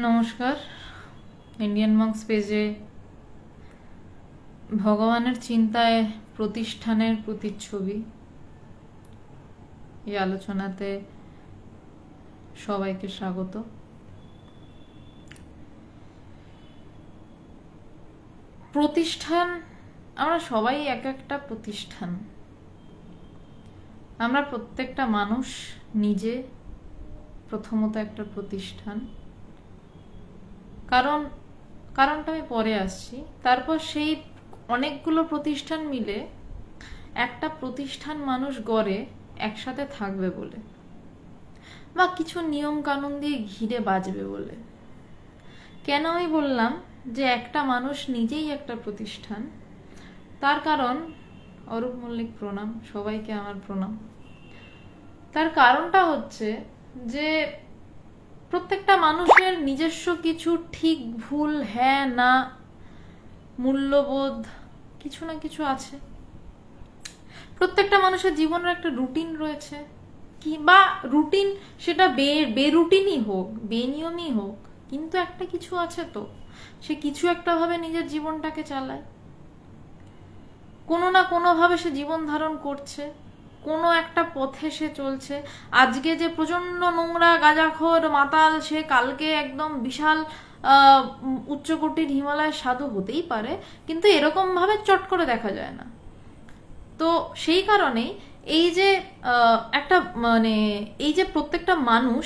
নমস্কার। ইন্ডিয়ান মঙ্কস পেজে ভগবানের চিন্তায় প্রতিষ্ঠানের প্রতিচ্ছবি এই আলোচনাতে সবাইকে স্বাগত। প্রতিষ্ঠান, আমরা সবাই এক একটা প্রতিষ্ঠান। আমরা প্রত্যেকটা মানুষ নিজে প্রথমত একটা প্রতিষ্ঠান। কারণটা আমি পরে আসছি। তারপর সেই অনেকগুলো প্রতিষ্ঠান মিলে একটা প্রতিষ্ঠান মানুষ গড়ে একসাথে থাকবে বলে, বা কিছু নিয়ম কানুন দিয়ে ঘিরে বাঁচবে বলে। কেন আমি বললাম যে একটা মানুষ নিজেই একটা প্রতিষ্ঠান? তার কারণ, অরূপ মল্লিক প্রণাম, সবাইকে আমার প্রণাম। তার কারণটা হচ্ছে যে প্রত্যেকটা মানুষের নিজস্ব কিছু ঠিক ভুল, হ্যাঁ না, মূল্যবোধ কিছু না কিছু আছে। প্রত্যেকটা মানুষের জীবনের একটা রুটিন রয়েছে, কি বা রুটিন সেটা বেরুটিনই হোক, বেনিয়মই হোক, কিন্তু একটা কিছু আছে। তো সে কিছু একটা ভাবে নিজের জীবনটাকে চালায়, কোনো না কোনো ভাবে সে জীবন ধারণ করছে, কোনো একটা পথে সে চলছে। আজকে যে প্রচন্ড নোংরা গাঁজাখোর মাতাল, সে কালকে একদম বিশাল উচ্চকোটির হিমালয়ের সাধু হতেই পারে, কিন্তু এরকম ভাবে চট করে দেখা যায় না। তো সেই কারণেই এই যে একটা এই যে প্রত্যেকটা মানুষ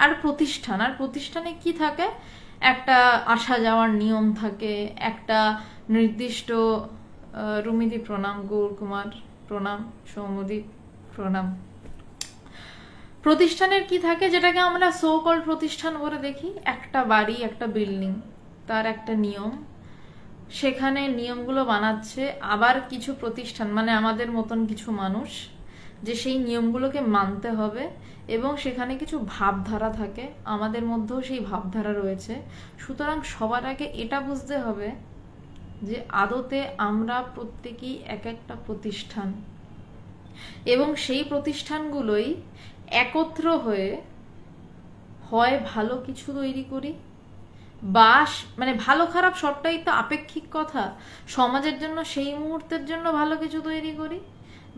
আর প্রতিষ্ঠানে কি থাকে, একটা আসা যাওয়ার নিয়ম থাকে, একটা নির্দিষ্ট রুমিদি প্রণাম, গৌর কুমার প্রণাম, সৌমদীপ প্রণাম। প্রতিষ্ঠানের কি থাকে, যেটাকে আমরা সো কল্ড প্রতিষ্ঠান বলে দেখি? একটা বাড়ি, একটা বিল্ডিং, তার একটা নিয়ম, সেখানে নিয়মগুলো বানাচ্ছে আবার কিছু প্রতিষ্ঠান, মানে আমাদের মতন কিছু মানুষ, যে সেই নিয়মগুলোকে মানতে হবে। এবং সেখানে কিছু ভাবধারা থাকে, আমাদের মধ্যেও সেই ভাবধারা রয়েছে। সুতরাং সবার আগে এটা বুঝতে হবে যে আদতে আমরা প্রত্যেকেই এক একটা প্রতিষ্ঠান, এবং সেই প্রতিষ্ঠানগুলোই একত্র হয়ে হয় ভালো কিছু তৈরি করি, বা মানে ভালো খারাপ সবটাই তো আপেক্ষিক কথা। সমাজের জন্য সেই মুহূর্তের জন্য ভালো কিছু তৈরি করি,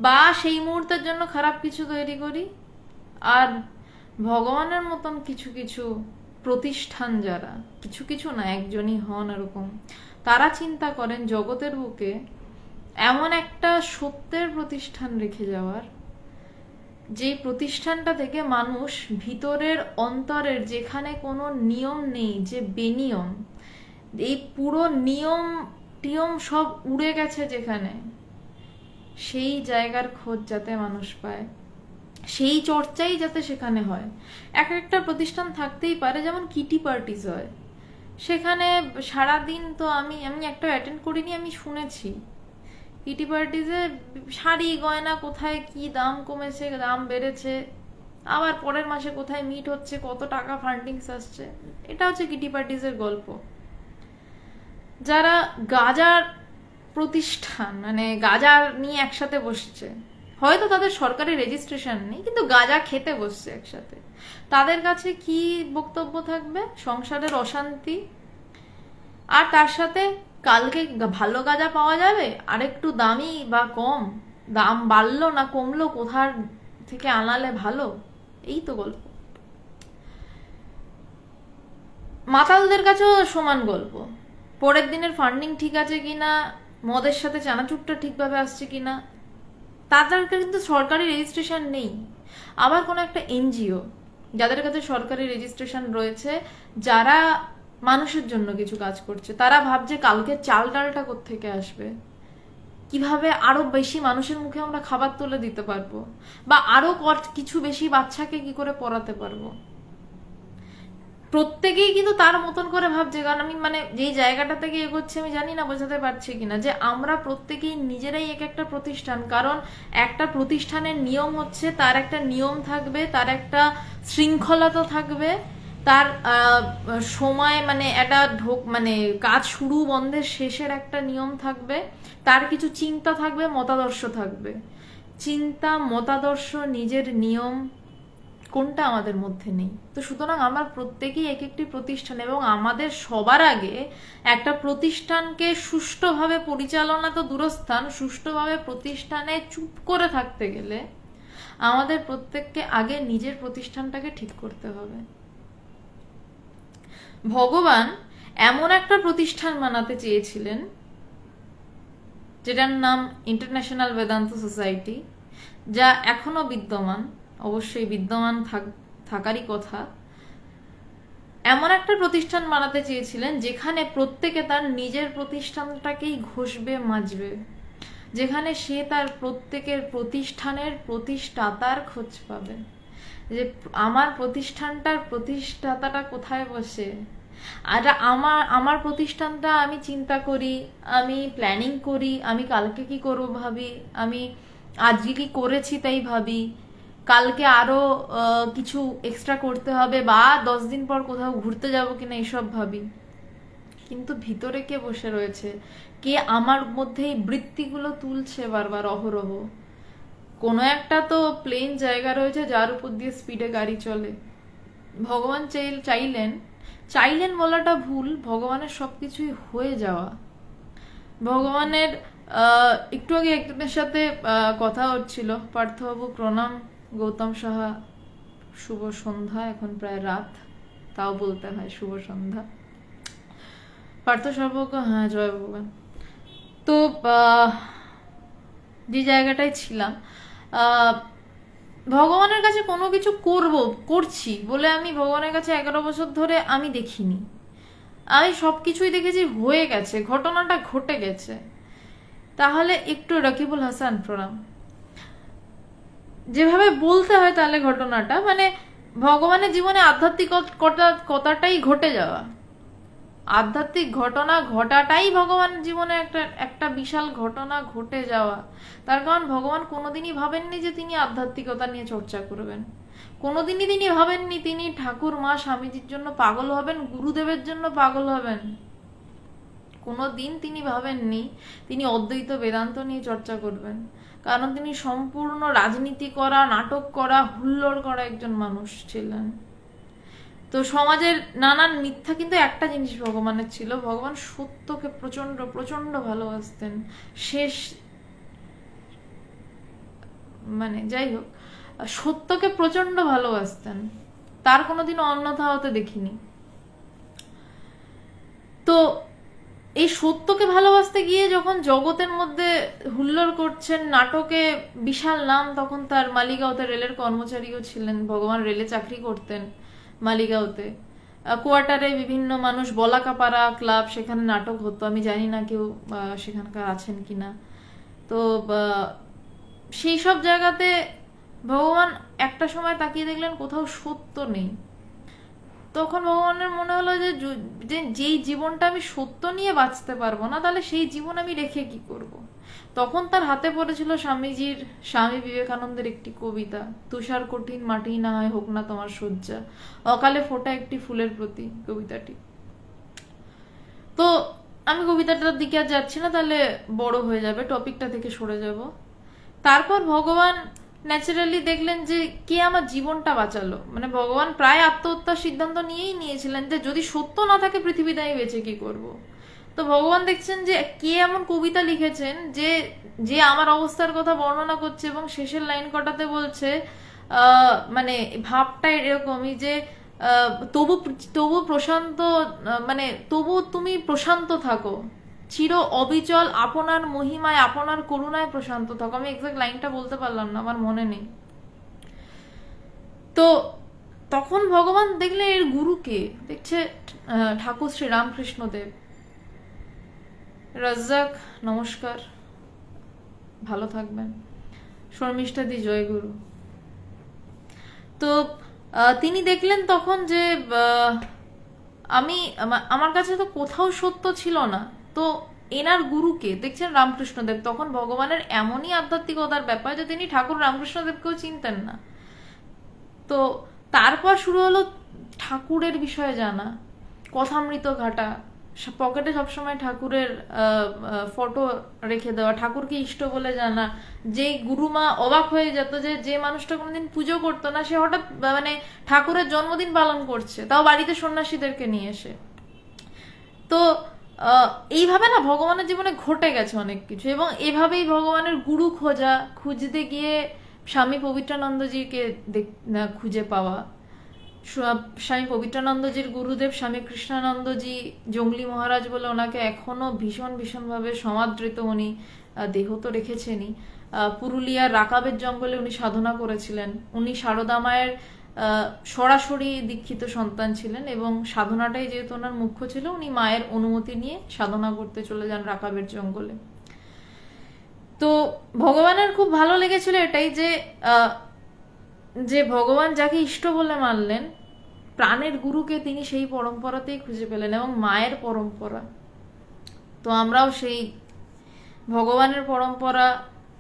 বা সেই মুহূর্তের জন্য খারাপ কিছু তৈরি করি। আর ভগবানের মতন কিছু কিছু প্রতিষ্ঠান, যারা কিছু কিছু না, একজনই হন এরকম, তারা চিন্তা করেন জগতের বুকে এমন একটা সত্যের প্রতিষ্ঠান রেখে যাওয়ার, যে প্রতিষ্ঠানটা থেকে মানুষ ভিতরের অন্তরের, যেখানে কোনো নিয়ম নেই, যে বেনিয়ম, এই পুরো নিয়ম টিয়ম সব উড়ে গেছে যেখানে, সেই জায়গার খোঁজ যাতে মানুষ পায়, সেই চর্চাই যাতে সেখানে হয়। এক একটা প্রতিষ্ঠান থাকতেই পারে, যেমন কিটি পার্টিস হয়, সেখানে সারাদিন তো আমি একটা অ্যাটেন্ড করিনি, আমি শুনেছি কিটি পার্টিজে শাড়ি গয়না কোথায় কি দাম কমেছে, দাম বেড়েছে, আবার পরের মাসে কোথায় মিট হচ্ছে, কত টাকা ফান্ডিংস আসছে। এটা হচ্ছে কিটি পার্টিজের গল্প। যারা গাজার প্রতিষ্ঠান, মানে গাজা নিয়ে একসাথে বসছে, হয়তো তাদের সরকারি রেজিস্ট্রেশন নেই, কিন্তু গাজা খেতে বসছে একসাথে, তাদের কাছে কি বক্তব্য থাকবে? সংসারের অশান্তি, আর তার সাথে কালকে ভালো গাঁজা পাওয়া যাবে, আর একটু দামি বা কম, দাম বাড়লো না কমলো, কোথার থেকে আনালে ভালো, এই তো গল্প। মাতালদের কাছেও সমান গল্প। পরের দিনের ফান্ডিং ঠিক আছে কিনা, মদের সাথে চানাচুরটা ঠিকভাবে আসছে কিনা, তাদের কিন্তু সরকারি রেজিস্ট্রেশন নেই। আবার কোনো একটা এনজিও যাদের কাছে সরকারি রেজিস্ট্রেশন রয়েছে, যারা মানুষের জন্য কিছু কাজ করছে, তারা ভাবছে কালকে চাল ডালটা কোত্থেকে আসবে, কিভাবে আরো বেশি মানুষের মুখে আমরা খাবার তুলে দিতে পারবো, বা আরো কিছু বেশি বাচ্চাকে কি করে পড়াতে পারবো। প্রত্যেকেই কিন্তু তার মতন করে ভাবছে। কারণ আমি যেই জায়গাটা থেকে এগোচ্ছে, আমি জানি না বোঝাতে পারছি কিনা, যে আমরা প্রত্যেকেই নিজেরাই এক একটা প্রতিষ্ঠান। কারণ একটা প্রতিষ্ঠানের নিয়ম হচ্ছে, তার একটা নিয়ম থাকবে, তার একটা শৃঙ্খলা থাকবে, তার সময়, একটা কাজ শুরু বন্ধের শেষের একটা নিয়ম থাকবে, তার কিছু চিন্তা থাকবে, মতাদর্শ থাকবে। চিন্তা, মতাদর্শ, নিজের নিয়ম, কোনটা আমাদের মধ্যে নেই? তো সুতরাং আমার প্রত্যেকেই এক একটি প্রতিষ্ঠান, এবং আমাদের সবার আগে একটা প্রতিষ্ঠানকে সুষ্ঠুভাবে পরিচালনা তো দূরস্থান, সুষ্ঠুভাবে প্রতিষ্ঠানে চুপ করে থাকতে গেলে আমাদের প্রত্যেককে আগে নিজের প্রতিষ্ঠানটাকে ঠিক করতে হবে। ভগবান এমন একটা প্রতিষ্ঠান বানাতে চেয়েছিলেন যেটার নাম ইন্টারন্যাশনাল বেদান্ত সোসাইটি, যা এখনো বিদ্যমান, অবশ্যই বিদ্যমান থাকারই কথা। এমন একটা প্রতিষ্ঠান বানাতে চেয়েছিলেন যেখানে প্রত্যেকে তার নিজের প্রতিষ্ঠানটাকেই ঘষবে মাজবে, যেখানে সে তার প্রত্যেকের প্রতিষ্ঠানের প্রতিষ্ঠাতার খোঁজ পাবে, যে আমার প্রতিষ্ঠানটার প্রতিষ্ঠাতাটা কোথায় বসে। আর আমার প্রতিষ্ঠানটা আমি চিন্তা করি, আমি প্ল্যানিং করি, আমি কালকে কি করব ভাবি, আমি আজকে কি করেছি তাই ভাবি, কালকে আরো কিছু এক্সট্রা করতে হবে, বা 10 দিন পর কোথাও ঘুরতে যাব কিনা এইসব ভাবি। কিন্তু ভিতরে কে বসে রয়েছে, কে আমার মধ্যে এই বৃত্তিগুলো তুলছে বারবার অহরহ? কোনো একটা তো প্লেন জায়গা রয়েছে যার উপর দিয়ে স্পিডে গাড়ি চলে। ভগবান চাইলেন বলাটা ভুল, ভগবানের সবকিছুই হয়ে যাওয়া। ভগবানের একটু আগে একজনের সাথে কথা হচ্ছিল, পার্থবাবু প্রণাম, গৌতম সাহা শুভ সন্ধ্যা, এখন প্রায় রাত, তাও বলতে হয় শুভ সন্ধ্যা। পার্থ সর্বজ্ঞ, হ্যাঁ জয় ভগবান। তো যে জায়গাটায় ছিলাম, ভগবানের কাছে কোনো কিছু করছি বলে আমি ভগবানের কাছে 11 বছর ধরে আমি দেখিনি। আমি সবকিছুই দেখেছি হয়ে গেছে, ঘটনাটা ঘটে গেছে। তাহলে একটু রকিবুল হাসান প্রণাম, যেভাবে বলতে হয় তাহলে ঘটনাটা, মানে ভগবানের জীবনে আধ্যাত্মিকতাটাই ঘটে যাওয়া, আধ্যাত্মিক ঘটনা ঘটাটাই ভগবান জীবনে একটা বিশাল ঘটনা ঘটে যাওয়া। তার কারণ ভগবান কোনোদিনই ভাবেননি যে তিনি আধ্যাত্মিকতা নিয়ে চর্চা করবেন, কোনোদিনই তিনি ভাবেননি তিনি ঠাকুর মা স্বামীজির জন্য পাগল হবেন, গুরুদেবের জন্য পাগল হবেন। কোনোদিন তিনি ভাবেননি তিনি অদ্বৈত বেদান্ত নিয়ে চর্চা করবেন, কারণ তিনি সম্পূর্ণ রাজনীতি করা, নাটক করা, হুল্লোড় করা একজন মানুষ ছিলেন। তো সমাজের নানান মিথ্যা, কিন্তু একটা জিনিস ভগবানের ছিল, ভগবান সত্যকে প্রচন্ড প্রচন্ড ভালোবাসতেন। শেষ মানে যাই হোক, সত্যকে প্রচন্ড ভালোবাসতেন, তার কোনোদিনও অন্যথা হতে দেখিনি। তো এই সত্যকে ভালোবাসতে গিয়ে যখন জগতের মধ্যে হুল্লোড় করছেন, নাটকে বিশাল নাম, তখন তার মালিগাঁওতে রেলের কর্মচারীও ছিলেন, ভগবান রেলে চাকরি করতেন মালিগাঁওতে। কোয়ার্টারে বিভিন্ন মানুষ, বলাকাপাড়া ক্লাব, সেখানে নাটক হতো, আমি জানি না কেউ সেখানকার আছেন কিনা। তো সেই সব জায়গাতে ভগবান একটা সময় তাকিয়ে দেখলেন কোথাও সত্য নেই। তখন ভগবানের মনে হলো যে যেই জীবনটা আমি সত্য নিয়ে বাঁচতে পারবো না, তাহলে সেই জীবন আমি রেখে কি করব। তখন তার হাতে পড়েছিল স্বামী বিবেকানন্দের একটি কবিতা, তুষার কঠিন মাটি না হয় হোক না তোমার শয্যা, অকালে ফোটা একটি ফুলের প্রতি, কবিতাটি। তো আমি কবিতাটার দিকে আর যাচ্ছি না, তাহলে বড় হয়ে যাবে, টপিকটা থেকে সরে যাব। তারপর ভগবান ন্যাচারালি দেখলেন যে কে আমার জীবনটা বাঁচালো, মানে ভগবান প্রায় আত্মহত্যার সিদ্ধান্ত নিয়েছিলেন যে যদি সত্য না থাকে পৃথিবীতে আমি বেঁচে কি করব। তো ভগবান দেখছেন যে কে এমন কবিতা লিখেছেন যে আমার অবস্থার কথা বর্ণনা করছে, এবং শেষের লাইন কটাতে বলছে মানে ভাবটা এরকমই যে তবু প্রশান্ত, মানে তবু তুমি প্রশান্ত থাকো, চির অবিচল আপনার মহিমায় আপনার করুণায় প্রশান্ত থাকো। আমি এক্সাক্ট লাইনটা বলতে পারলাম না, আমার মনে নেই। তো তখন ভগবান দেখলে এর গুরুকে, দেখছে ঠাকুর শ্রী রামকৃষ্ণ দেব। রাজ্জাক নমস্কার, ভালো থাকবেন। শর্মিষ্ঠাদি জয় গুরু। তো তিনি দেখলেন তখন যে আমার কাছে তো কোথাও সত্য ছিল না। তো এনার গুরুকে দেখছেন রামকৃষ্ণদেব, তখন ভগবানের এমনই আধ্যাত্মিকতার ব্যাপার যে তিনি ঠাকুর রামকৃষ্ণদেবকেও চিনতেন না। তো তারপর শুরু হলো ঠাকুরের বিষয়ে জানা, কথামৃত ঘাটা, পকেটে সবসময় ঠাকুরের ফটো রেখে দেওয়া, ঠাকুরকে ইষ্ট বলে জানা। যে গুরুমা অবাক হয়ে যেত যে যে মানুষটা কোনোদিন পুজো করতো না সে হঠাৎ মানে ঠাকুরের জন্মদিন পালন করছে, তাও বাড়িতে সন্ন্যাসীদেরকে নিয়ে এসে। তো এইভাবে না ভগবানের জীবনে ঘটে গেছে অনেক কিছু, এবং এভাবেই ভগবানের গুরু খুঁজতে গিয়ে স্বামী পবিত্রানন্দজিকে খুঁজে পাওয়া। স্বামী পবিত্রানন্দজির গুরুদেব স্বামী কৃষ্ণানন্দজি জঙ্গলি মহারাজ বলে ওনাকে এখনো ভীষণ ভীষণভাবে সমাদৃত, উনি দেহ তো রেখেছেনই। পুরুলিয়ার রাকাবের জঙ্গলে উনি সাধনা করেছিলেন। উনি সারদা মায়ের সরাসরি দীক্ষিত সন্তান ছিলেন, এবং সাধনাটাই যেহেতু ওনার মুখ্য ছিল, উনি মায়ের অনুমতি নিয়ে সাধনা করতে চলে যান রাকাবের জঙ্গলে। তো ভগবানের খুব ভালো লেগেছিল এটাই যে ভগবান যাকে ইষ্ট বলে মানলেন, প্রাণের গুরুকে তিনি সেই পরম্পরাতেই খুঁজে পেলেন, এবং মায়ের পরম্পরা। তো আমরাও সেই ভগবানের পরম্পরা,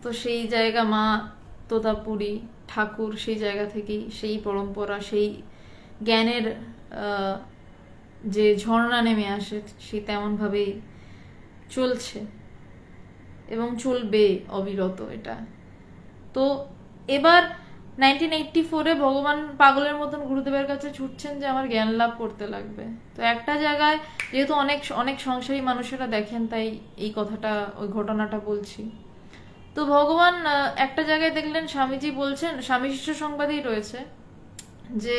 তো সেই জায়গা মা তোতাপুরী ঠাকুর, সেই জায়গা থেকেই সেই পরম্পরা, সেই জ্ঞানের যে ঝর্ণা নেমে আসে সেই তেমন ভাবেই চলছে এবং চলবে অবিরত এটা। তো এবার 1984-এ ভগবান পাগলের মতন গুরুদেবের কাছে ছুটছেন যে আমার জ্ঞান লাভ করতে লাগবে। তো একটা জায়গায় যেহেতু অনেক অনেক সংসারী মানুষেরা দেখেন, তাই এই কথাটা, ওই ঘটনাটা বলছি। তো ভগবান একটা জায়গায় দেখলেন স্বামীজি বলছেন, স্বামী শিষ্য সংবাদেই রয়েছে যে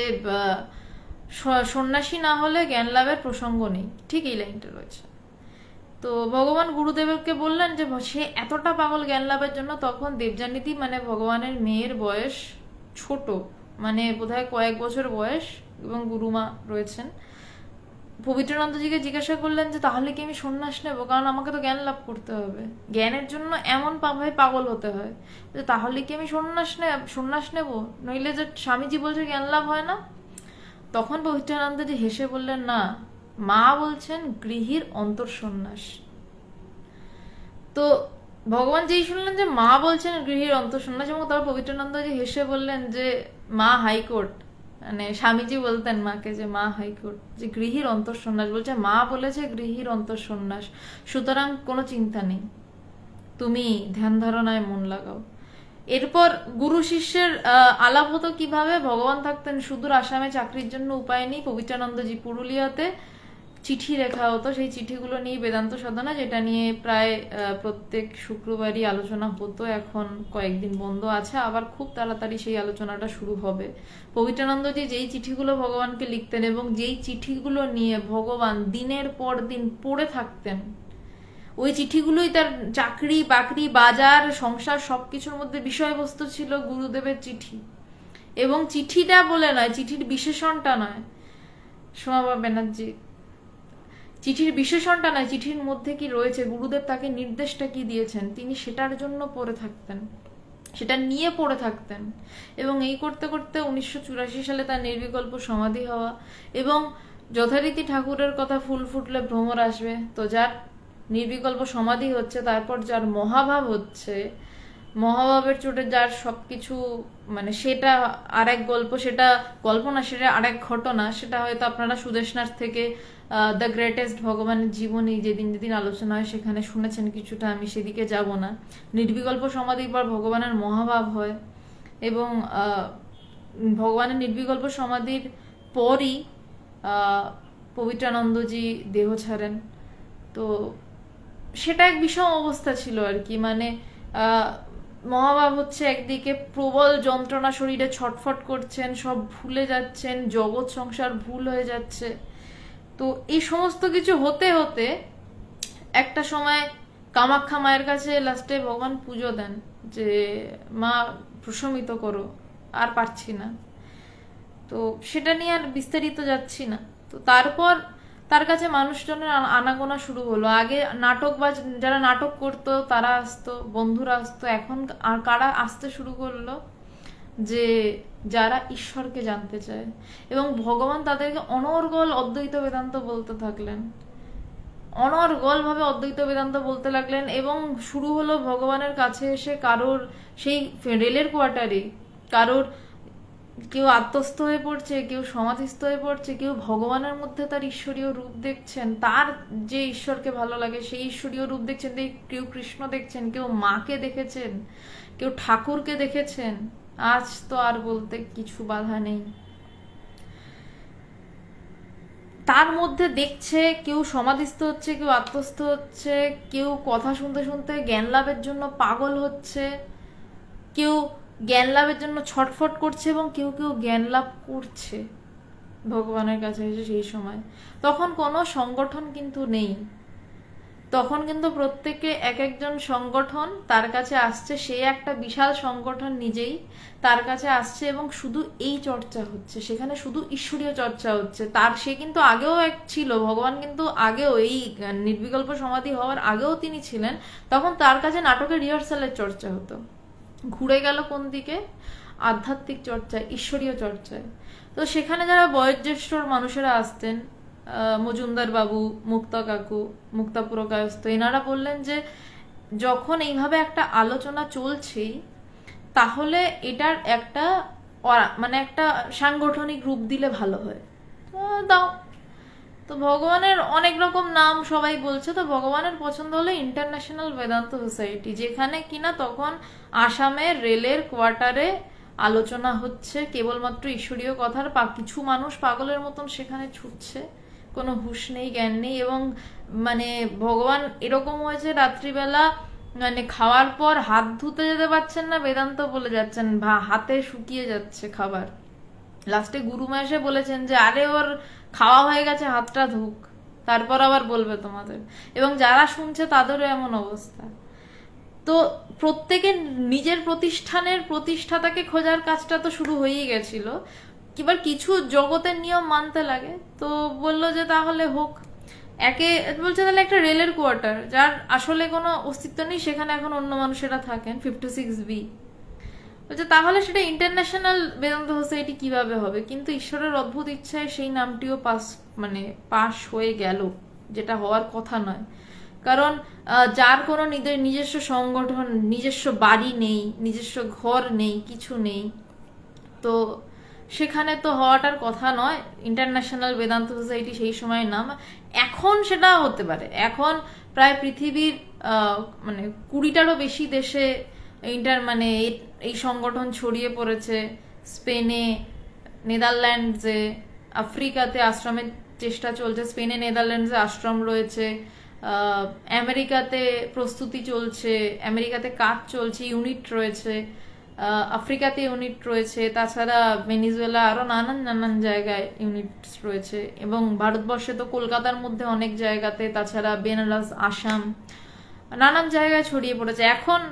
সন্ন্যাসী না হলে জ্ঞান লাভের প্রসঙ্গ নেই, ঠিক এই লাইনটা রয়েছে। তো ভগবান গুরুদেবকে বললেন যে সে এতটা পাগল জ্ঞান লাভের জন্য। তখন দেবযানীদি মানে ভগবানের মেয়ের বয়স ছোট, মানে বোধহয় কয়েক বছর বয়স, এবং গুরুমা রয়েছেন। পবিত্রানন্দজিকে জিজ্ঞাসা করলেন যে তাহলে কি আমি সন্ন্যাস নেবো, কারণ আমাকে তো জ্ঞান লাভ করতে হবে, জ্ঞানের জন্য এমন ভাবে পাগল হতে হয়, যে তাহলে কি আমি সন্ন্যাস নেব, নইলে যে স্বামীজি বলছে জ্ঞান লাভ হয় না। তখন পবিত্রানন্দজি হেসে বললেন, না, মা বলছেন গৃহীর অন্তর্সন্ন্যাস। তো ভগবান যেই শুনলেন যে মা বলছেন গৃহীর অন্তর্সন্ন্যাস, এবং তারপর পবিত্রানন্দজি হেসে বললেন যে মা হাইকোর্ট, মানে স্বামীজি বলতেন মাকে যে মা হাইকোর্ট, যে গৃহীর অন্তর্সন্ন্যাস বলছে, মা বলেছে গৃহীর অন্তর্সন্ন্যাস, সুতরাং কোনো চিন্তা নেই, তুমি ধ্যান ধারণায় মন লাগাও। এরপর গুরু শিষ্যের আলাপ হতো কিভাবে। ভগবান থাকতেন সুদূর আসামে, চাকরির জন্য উপায় নেই। পবিত্রানন্দজি পুরুলিয়াতে, চিঠি লেখা হতো, সেই চিঠিগুলো নিয়ে বেদান্ত সাধনা, যেটা নিয়ে প্রায় প্রত্যেক শুক্রবারই আলোচনা হতো। এখন কয়েকদিন বন্ধ আছে, আবার খুব তাড়াতাড়ি সেই আলোচনাটা শুরু হবে। পবিত্রানন্দজি যেই চিঠিগুলো ভগবানকে লিখতেন, এবং যেই চিঠিগুলো নিয়ে ভগবান দিনের পর দিন পড়ে থাকতেন, ওই চিঠিগুলোই তার চাকরি বাকরি বাজার সংসার সবকিছুর মধ্যে বিষয়বস্তু ছিল গুরুদেবের চিঠি। এবং চিঠিটা বলে নয়, চিঠির বিশেষণটা নয়, সোমা ব্যানার্জি, চিঠির বিশেষণটা নয়, চিঠির মধ্যে কি রয়েছে, গুরুদেব তাকে নির্দেশটা কি দিয়েছেন, তিনি সেটার জন্য পড়ে থাকতেন, সেটা নিয়ে পড়ে থাকতেন। এবং এই করতে করতে 1984 সালে তার নির্বিকল্প সমাধি হওয়া। এবং যথারীতি ঠাকুরের কথা, ফুল ফুটলে ভ্রমর আসবে। তো যার নির্বিকল্প সমাধি হচ্ছে, তারপর যার মহাভাব হচ্ছে, মহাভাবের চোটে যার সবকিছু, মানে সেটা আরেক গল্প, সেটা গল্প না, সেটা আরেক ঘটনা। সেটা হয়তো আপনারা সুদেশনাথ থেকে দ্য গ্রেটেস্ট ভগবানের জীবনী যেদিন যেদিন আলোচনা হয় সেখানে শুনেছেন কিছুটা, আমি সেদিকে যাব না। নির্বিকল্প সমাধির পর ভগবানের মহাভাব হয়, এবং ভগবানের নির্বিকল্প সমাধির পরই পবিত্রানন্দজি দেহ ছাড়েন। তো সেটা এক বিষম অবস্থা ছিল আর কি, মানে মহাভাব হচ্ছে একদিকে, প্রবল যন্ত্রণা, শরীরে ছটফট করছেন, সব ভুলে যাচ্ছেন, জগৎ সংসার ভুল হয়ে যাচ্ছে। তো এই সমস্ত কিছু হতে হতে একটা সময় কামাখ্যা মায়ের কাছে লাস্টে ভগবান পুজো দেন যে মা প্রশমিত করো, আর পারছি না। তো সেটা নিয়ে আর বিস্তারিত যাচ্ছি না। তো তারপর তার কাছে মানুষজনের আনাগোনা শুরু হলো। আগে নাটক বা যারা নাটক করতো তারা আসতো, বন্ধুরা আসতো। এখন আর কারা আসতে শুরু করলো, যে যারা ঈশ্বরকে জানতে চায়, এবং ভগবান তাদেরকে অনর্গল অদ্বৈত বেদান্ত বলতে থাকলেন, অনর্গল ভাবে অদ্বৈত বেদান্ত বলতে লাগলেন। এবং শুরু হলো ভগবানের কাছে এসে কারোর সেই রেলের কোয়ার্টারে কারোর কেউ আত্মস্থ হয়ে পড়ছে, কেউ সমাধিস্থ হয়ে পড়ছে, কেউ ভগবানের মধ্যে তার ঈশ্বরীয় রূপ দেখছেন, তার যে ঈশ্বরকে ভালো লাগে সেই ঈশ্বরীয় রূপ দেখছেন, কেউ কৃষ্ণ দেখছেন, কেউ মাকে দেখেছেন, কেউ ঠাকুরকে দেখেছেন। আজ তো আর বলতে কিছু বাধা নেই। তার মধ্যে দেখছে, কেউ সমাধিস্থ হচ্ছে, কেউ আত্মস্থ হচ্ছে, কেউ কথা শুনতে শুনতে জ্ঞান লাভের জন্য পাগল হচ্ছে, কেউ জ্ঞান লাভের জন্য ছটফট করছে, এবং কেউ কেউ জ্ঞান লাভ করছে ভগবানের কাছে এসে সেই সময়। তখন কোনো সংগঠন কিন্তু নেই, তখন কিন্তু প্রত্যেকে এক একজন সংগঠন তার কাছে আসছে, সে একটা বিশাল সংগঠন নিজেই তার কাছে আসছে, এবং শুধু এই চর্চা হচ্ছে, সেখানে শুধু ঈশ্বরীয় চর্চা হচ্ছে। তার সে কিন্তু আগেও এক ছিল, ভগবান কিন্তু আগেও এই নির্বিকল্প সমাধি হওয়ার আগেও তিনি ছিলেন, তখন তার কাছে নাটকের রিহার্সালের চর্চা হতো। ঘুরে গেল কোন দিকে? আধ্যাত্মিক চর্চায়, ঈশ্বরীয় চর্চায়। তো সেখানে যারা বয়োজ্যেষ্ঠ মানুষেরা আসতেন, মজুমদার বাবু, মুক্তা কাকু, মুক্তা পুরকায়স্থ, এনারা বললেন যে যখন এইভাবে একটা আলোচনা চলছেই, তাহলে এটার একটা মানে একটা সাংগঠনিক রূপ দিলে ভালো হয়। দাও। তো ভগবানের অনেক রকম নাম সবাই বলছে, তো ভগবানের পছন্দ হলো ইন্টারন্যাশনাল বেদান্ত সোসাইটি, যেখানে কিনা তখন আসামের রেলের কোয়ার্টারে আলোচনা হচ্ছে কেবলমাত্র ঈশ্বরীয় কথার। কিছু মানুষ পাগলের মতন সেখানে ছুটছে, কোনো হুঁশ নেই, জ্ঞান নেই, এবং মানে ভগবান এরকম হয়েছে রাত্রিবেলা মানে খাওয়ার পর হাত ধুতে যেতে পারছেন না, বেদান্ত বলে যাচ্ছেন, হাতে শুকিয়ে যাচ্ছে খাবার। লাস্টে গুরুমা এসে বলেছেন যে আরে ওর খাওয়া হয়ে গেছে, হাতটা ধুক, তারপর আবার বলবে তোমাদের। এবং যারা শুনছে তাদেরও এমন অবস্থা। তো প্রত্যেকে নিজের প্রতিষ্ঠানের প্রতিষ্ঠাতাকে খোঁজার কাজটা তো শুরু হয়েই গেছিল, এবার কিছু জগতের নিয়ম মানতে লাগে। তো বললো যে তাহলে হোক, একে বলছে তাহলে একটা রেলের কোয়ার্টার যার আসলে কোনো অস্তিত্ব নেই, সেখানে এখন অন্য মানুষেরা থাকেন, 56B, বলছে তাহলে সেটা ইন্টারন্যাশনাল বেদান্ত সোসাইটি কিভাবে হবে? কিন্তু ঈশ্বরের অদ্ভুত ইচ্ছায় সেই নামটিও পাস হয়ে গেল, যেটা হওয়ার কথা নয়। কারণ যার কোনো নিজস্ব সংগঠন, নিজস্ব বাড়ি নেই, নিজস্ব ঘর নেই, কিছু নেই, তো সেখানে তো হওয়াটার কথা নয়। ইন্টারন্যাশনাল বেদান্ত সোসাইটি সেই সময় নাম, এখন সেটা হতে পারে। এখন প্রায় পৃথিবীর 20টারও বেশি দেশে এই সংগঠন ছড়িয়ে পড়েছে। স্পেনে, নেদারল্যান্ডসে, আফ্রিকাতে আশ্রমের চেষ্টা চলছে। স্পেনে, নেদারল্যান্ডসে আশ্রম রয়েছে, আমেরিকাতে প্রস্তুতি চলছে, আমেরিকাতে কাজ চলছে, ইউনিট রয়েছে, আফ্রিকাতে ইউনিট রয়েছে, তাছাড়া ভেনিজুয়েলা, আরো নানান জায়গায় ইউনিট রয়েছে, এবং ভারতবর্ষে তো কলকাতার মধ্যে অনেক জায়গাতে, তাছাড়া বেনারস, আসাম, নানান জায়গায় ছড়িয়ে পড়েছে। এখন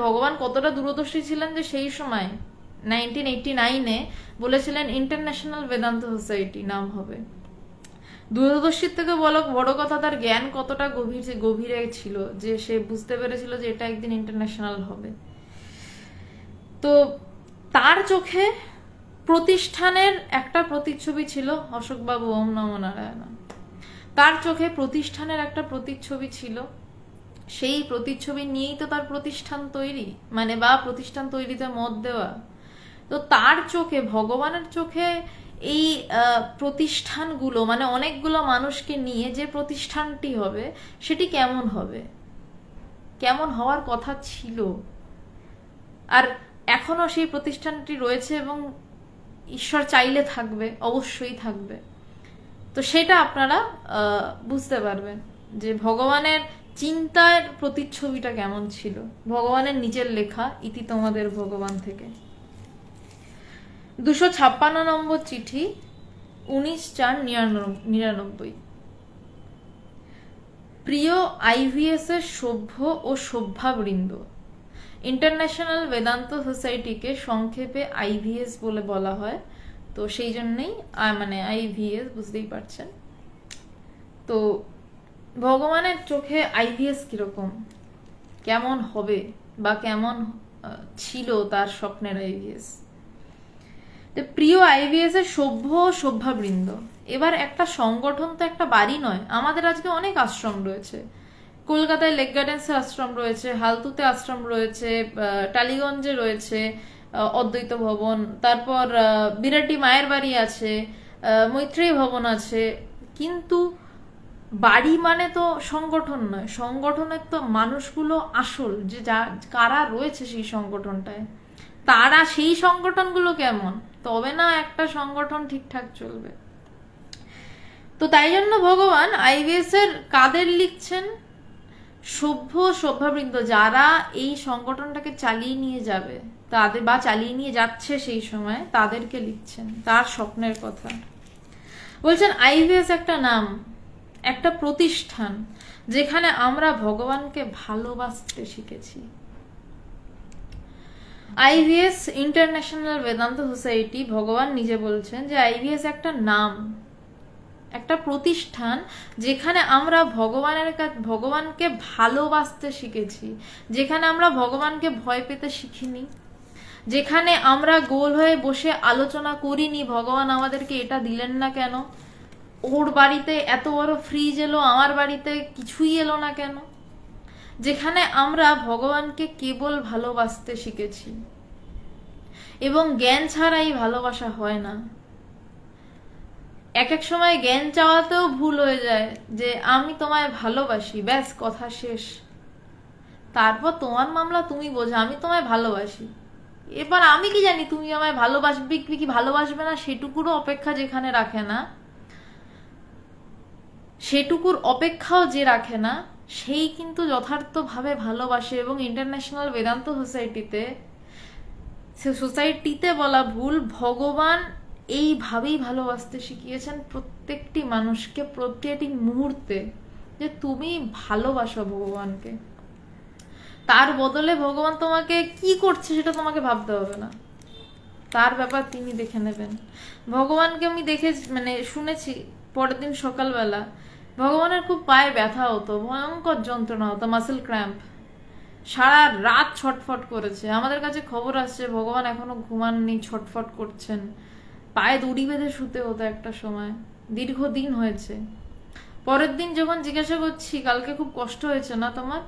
ভগবান কতটা দূরদর্শী ছিলেন যে সেই সময় 1989-এ বলেছিলেন ইন্টারন্যাশনাল বেদান্ত সোসাইটি নাম হবে। দূরদর্শীর থেকে বড় কথা তার জ্ঞান কতটা গভীরে ছিল, যে সে বুঝতে পেরেছিল যে এটা একদিন ইন্টারন্যাশনাল হবে। তো তার চোখে প্রতিষ্ঠানের একটা প্রতিচ্ছবি ছিল অশোকবাবু, ওম নমো নারায়ণ। তার চোখে প্রতিষ্ঠানের একটা প্রতিচ্ছবি ছিল, সেই প্রতিচ্ছবি নিয়েই তো তার প্রতিষ্ঠান তৈরি, বা প্রতিষ্ঠান তৈরিতে মত দেওয়া। তো তার চোখে, ভগবানের চোখে এই প্রতিষ্ঠানগুলো, অনেকগুলো মানুষকে নিয়ে যে প্রতিষ্ঠানটি হবে, সেটি কেমন হবে, কেমন হওয়ার কথা ছিল, আর এখনো সেই প্রতিষ্ঠানটি রয়েছে, এবং ঈশ্বর চাইলে থাকবে, অবশ্যই থাকবে। তো সেটা আপনারা বুঝতে পারবেন যে ভগবানের চিন্তার প্রতিচ্ছবিটা কেমন ছিল। ভগবানের নিজের লেখা ইতি তোমাদের ভগবান থেকে 256 নম্বর চিঠি, 19/4/99। প্রিয় IVS এর সভ্য ও সভ্যাবৃন্দ, ইন্টারন্যাশনাল বেদান্ত সোসাইটিকে সংক্ষেপে IVS বলে বলা হয়, তো সেই জন্যই IVS, বুঝতেই পারছেন। তো ভগবানের চোখে IVS কিরকম, কেমন হবে, বা কেমন ছিল তার স্বপ্নের IVS। প্রিয় IVS এর সভ্য ও সভ্যাবৃন্দ, এবার একটা সংগঠন তো একটা বাড়ি নয়। আমাদের আজকে অনেক আশ্রম রয়েছে, কলকাতায় লেক গার্ডেন্সে আশ্রম রয়েছে, হালতুতে আশ্রম রয়েছে, টালিগঞ্জে রয়েছে, অদ্বৈত ভবন, তারপর বিরাটি মায়ের বাড়ি আছে, মৈত্রেয়ী ভবন আছে। কিন্তু বাড়ি মানে তো সংগঠন নয়, সংগঠনের তো মানুষগুলো আসল, যে কারা রয়েছে সেই সংগঠনটায়, তারা সেই সংগঠনগুলো কেমন, তবে না একটা সংগঠন ঠিকঠাক চলবে। তো তাই জন্য ভগবান আইভিএস এর কাদের লিখছেন, সভ্যবৃন্দ যারা এই সংগঠনটাকে চালিয়ে নিয়ে যাবে, তাদের বা চালিয়ে নিয়ে যাচ্ছে সেই সময়, তাদেরকে লিখছেন, তার স্বপ্নের কথা বলছেন। আইভিএস একটা নাম, একটা প্রতিষ্ঠান যেখানে আমরা ভগবানকে ভালোবাসতে শিখেছি। আইভিএস ইন্টারন্যাশনাল বেদান্ত সোসাইটি, ভগবান নিজে বলছেন যে আইভিএস একটা নাম, একটা প্রতিষ্ঠান যেখানে আমরা ভগবানকে ভালোবাসতে শিখেছি, যেখানে আমরা ভগবানকে ভয় পেতে শিখিনি, যেখানে আমরা গোল হয়ে বসে আলোচনা করিনি ভগবান আমাদেরকে এটা দিলেন না কেন, ওর বাড়িতে এত বড় ফ্রিজ এলো, আমার বাড়িতে কিছুই এলো না কেন, যেখানে আমরা ভগবানকে কেবল ভালোবাসতে শিখেছি। এবং জ্ঞান ছাড়াই ভালোবাসা হয় না। এক এক সময় জ্ঞান চাওয়াতেও ভুল হয়ে যায় যে আমি তোমায় ভালোবাসি, ব্যাস কথা শেষ, তারপর তোমার মামলা তুমি বোঝো, আমি তোমায় ভালোবাসি। এবার আমি কি জানি তুমি আমায় ভালোবাসবে কি ভালোবাসবে না, সেটুকুরও অপেক্ষা যেখানে রাখে না, সেটুকুর অপেক্ষাও যে রাখে না, সেই কিন্তু যথার্থভাবে ভালোবাসে। এবং ইন্টারন্যাশনাল বেদান্ত সোসাইটিতে বলা ভুল, ভগবান এইভাবেই ভালোবাসতে শিখিয়েছেন প্রত্যেকটি মানুষকে, প্রত্যেকটি মুহূর্তে, যে তুমি ভালোবাসো ভগবানকে, তার বদলে ভগবান তোমাকে কি করছে সেটা তোমাকে ভাবতে হবে না, তার ব্যাপার তিনি দেখে নেবেন। ভগবানকে আমি শুনেছি, পরের দিন সকালবেলা ভগবানের খুব পায়ে ব্যথা হতো, ভয়ঙ্কর যন্ত্রণা হতো, মাসেল ক্র্যাম্প, সারা রাত ছটফট করেছে। আমাদের কাছে খবর আসছে ভগবান এখনো ঘুমাননি, ছটফট করছেন, পায়ে দড়ি বেঁধে শুতে হতো একটা সময়, দীর্ঘদিন হয়েছে। পরের দিন যখন জিজ্ঞাসা করছি কালকে খুব কষ্ট হয়েছে না তোমার,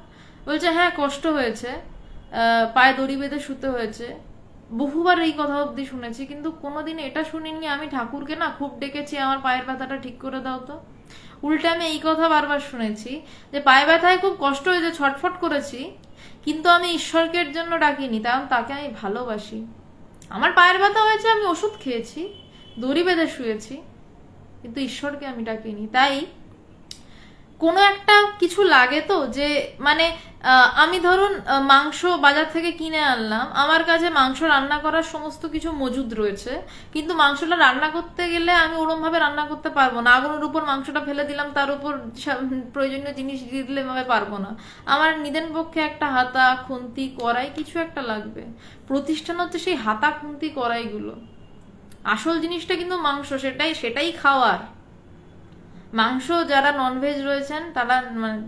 বলছে হ্যাঁ কষ্ট হয়েছে, পায়ে দড়ি বেঁধে শুতে হয়েছে। বহুবার এই কথা অব্দি শুনেছি, কিন্তু কোনোদিন এটা শুনিনি আমি ঠাকুরকে না খুব ডেকেছি আমার পায়ের ব্যথাটা ঠিক করে দাও তো। উল্টে আমি এই কথা বারবার শুনেছি যে পায়ে ব্যথায় খুব কষ্ট হয়েছে, ছটফট করেছি, কিন্তু আমি ঈশ্বরকে এর জন্য ডাকিনি, কারণ তাকে আমি ভালোবাসি। আমার পায়ের ব্যথা হয়েছে, আমি ওষুধ খেয়েছি, দড়ি বেঁধে শুয়েছি, কিন্তু ঈশ্বরকে আমি ডাকিনি। তাই কোনো একটা কিছু লাগে তো, যে আমি ধরুন মাংস বাজার থেকে কিনে আনলাম, আমার কাছে মাংস রান্না করার সমস্ত কিছু মজুদ রয়েছে, কিন্তু মাংসটা রান্না করতে গেলে আমি ওরম ভাবে রান্না করতে পারবো না। আগুনের উপর মাংসটা ফেলে দিলাম, তার উপর প্রয়োজনীয় জিনিস দিয়ে দিলে এভাবে পারবো না। আমার নিদেন পক্ষে একটা হাতা, খুন্তি, কড়াই কিছু একটা লাগবে। প্রতিষ্ঠান হচ্ছে সেই হাতা, খুন্তি, কড়াইগুলো। আসল জিনিসটা কিন্তু মাংস, সেটাই খাওয়ার। মাংস যারা ননভেজ রয়েছেন তারা